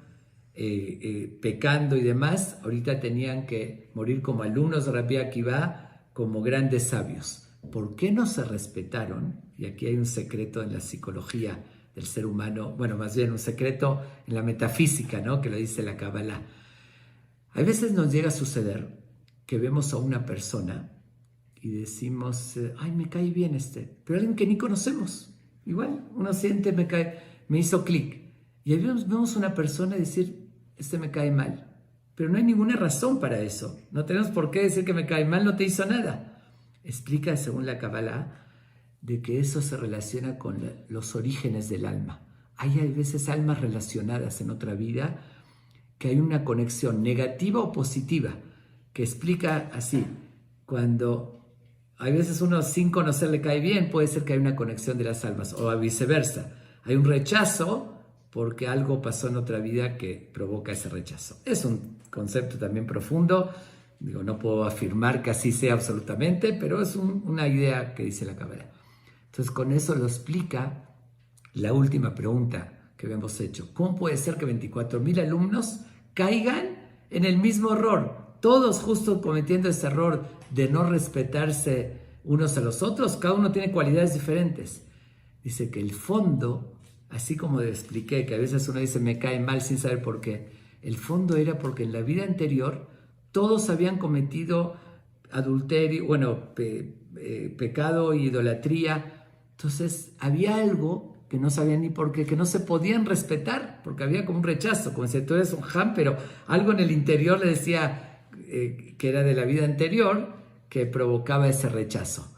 pecando y demás, ahorita tenían que morir como alumnos de Rabbi Akiva, como grandes sabios. ¿Por qué no se respetaron? Y aquí hay un secreto en la psicología del ser humano, bueno, más bien un secreto en la metafísica, ¿no? Que lo dice la Kabbalah. A veces nos llega a suceder que vemos a una persona y decimos, ay, me cae bien pero alguien que ni conocemos. Igual uno siente, me hizo clic. Y ahí vemos una persona y decir, me cae mal. Pero no hay ninguna razón para eso. No tenemos por qué decir que me cae mal, no te hizo nada. Explica, según la Kabbalah, de que eso se relaciona con los orígenes del alma. Hay veces almas relacionadas en otra vida que hay una conexión negativa o positiva, que explica así, cuando hay veces uno sin conocer le cae bien, puede ser que hay una conexión de las almas, o viceversa. Hay un rechazo porque algo pasó en otra vida que provoca ese rechazo. Es un concepto también profundo, digo, no puedo afirmar que así sea absolutamente, pero es una idea que dice la Kabbalah. Entonces con eso lo explica la última pregunta que habíamos hecho. ¿Cómo puede ser que 24.000 alumnos caigan en el mismo error? Todos justo cometiendo ese error de no respetarse unos a los otros, cada uno tiene cualidades diferentes. Dice que el fondo, así como le expliqué, que a veces uno dice me cae mal sin saber por qué, el fondo era porque en la vida anterior todos habían cometido adulterio, pecado y idolatría. Entonces había algo que no sabían ni por qué, que no se podían respetar, porque había como un rechazo, como si tú eres un ham, pero algo en el interior le decía que era de la vida anterior, que provocaba ese rechazo.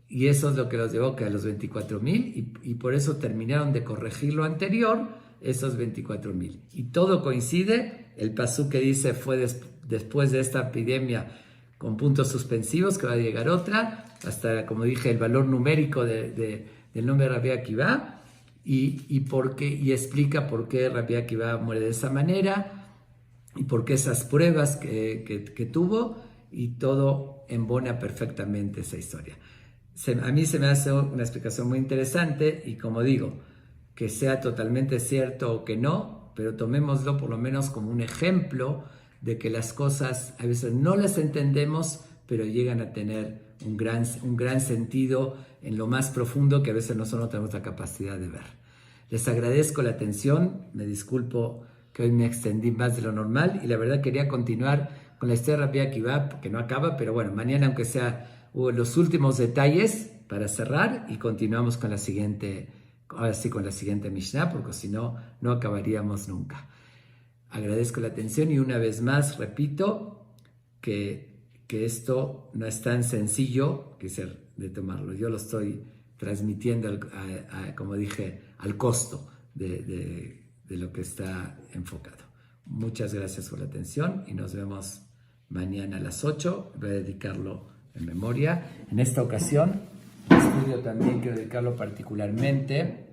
Y eso es lo que los llevó a los 24.000, y por eso terminaron de corregir lo anterior, esos 24.000. Y todo coincide, el pasú que dice fue después de esta epidemia con puntos suspensivos, que va a llegar otra, hasta, como dije, el valor numérico del nombre de Rabbi Akiva, y explica por qué Rabbi Akiva muere de esa manera, y por qué esas pruebas que tuvo, y todo embona perfectamente esa historia. A mí se me hace una explicación muy interesante, y como digo, que sea totalmente cierto o que no, pero tomémoslo por lo menos como un ejemplo de que las cosas a veces no las entendemos, pero llegan a tener un gran sentido en lo más profundo que a veces nosotros no tenemos la capacidad de ver. Les agradezco la atención, me disculpo que hoy me extendí más de lo normal, y la verdad quería continuar con la historia de Rabbi Akiva, que no acaba, pero bueno, mañana aunque sea los últimos detalles para cerrar, y continuamos con la siguiente, ahora sí con la siguiente Mishnah, porque si no, no acabaríamos nunca. Agradezco la atención y una vez más repito que esto no es tan sencillo que ser de tomarlo. Yo lo estoy transmitiendo, como dije, al costo de lo que está enfocado. Muchas gracias por la atención y nos vemos mañana a las 8. Voy a dedicarlo en memoria. En esta ocasión, el estudio también quiero dedicarlo particularmente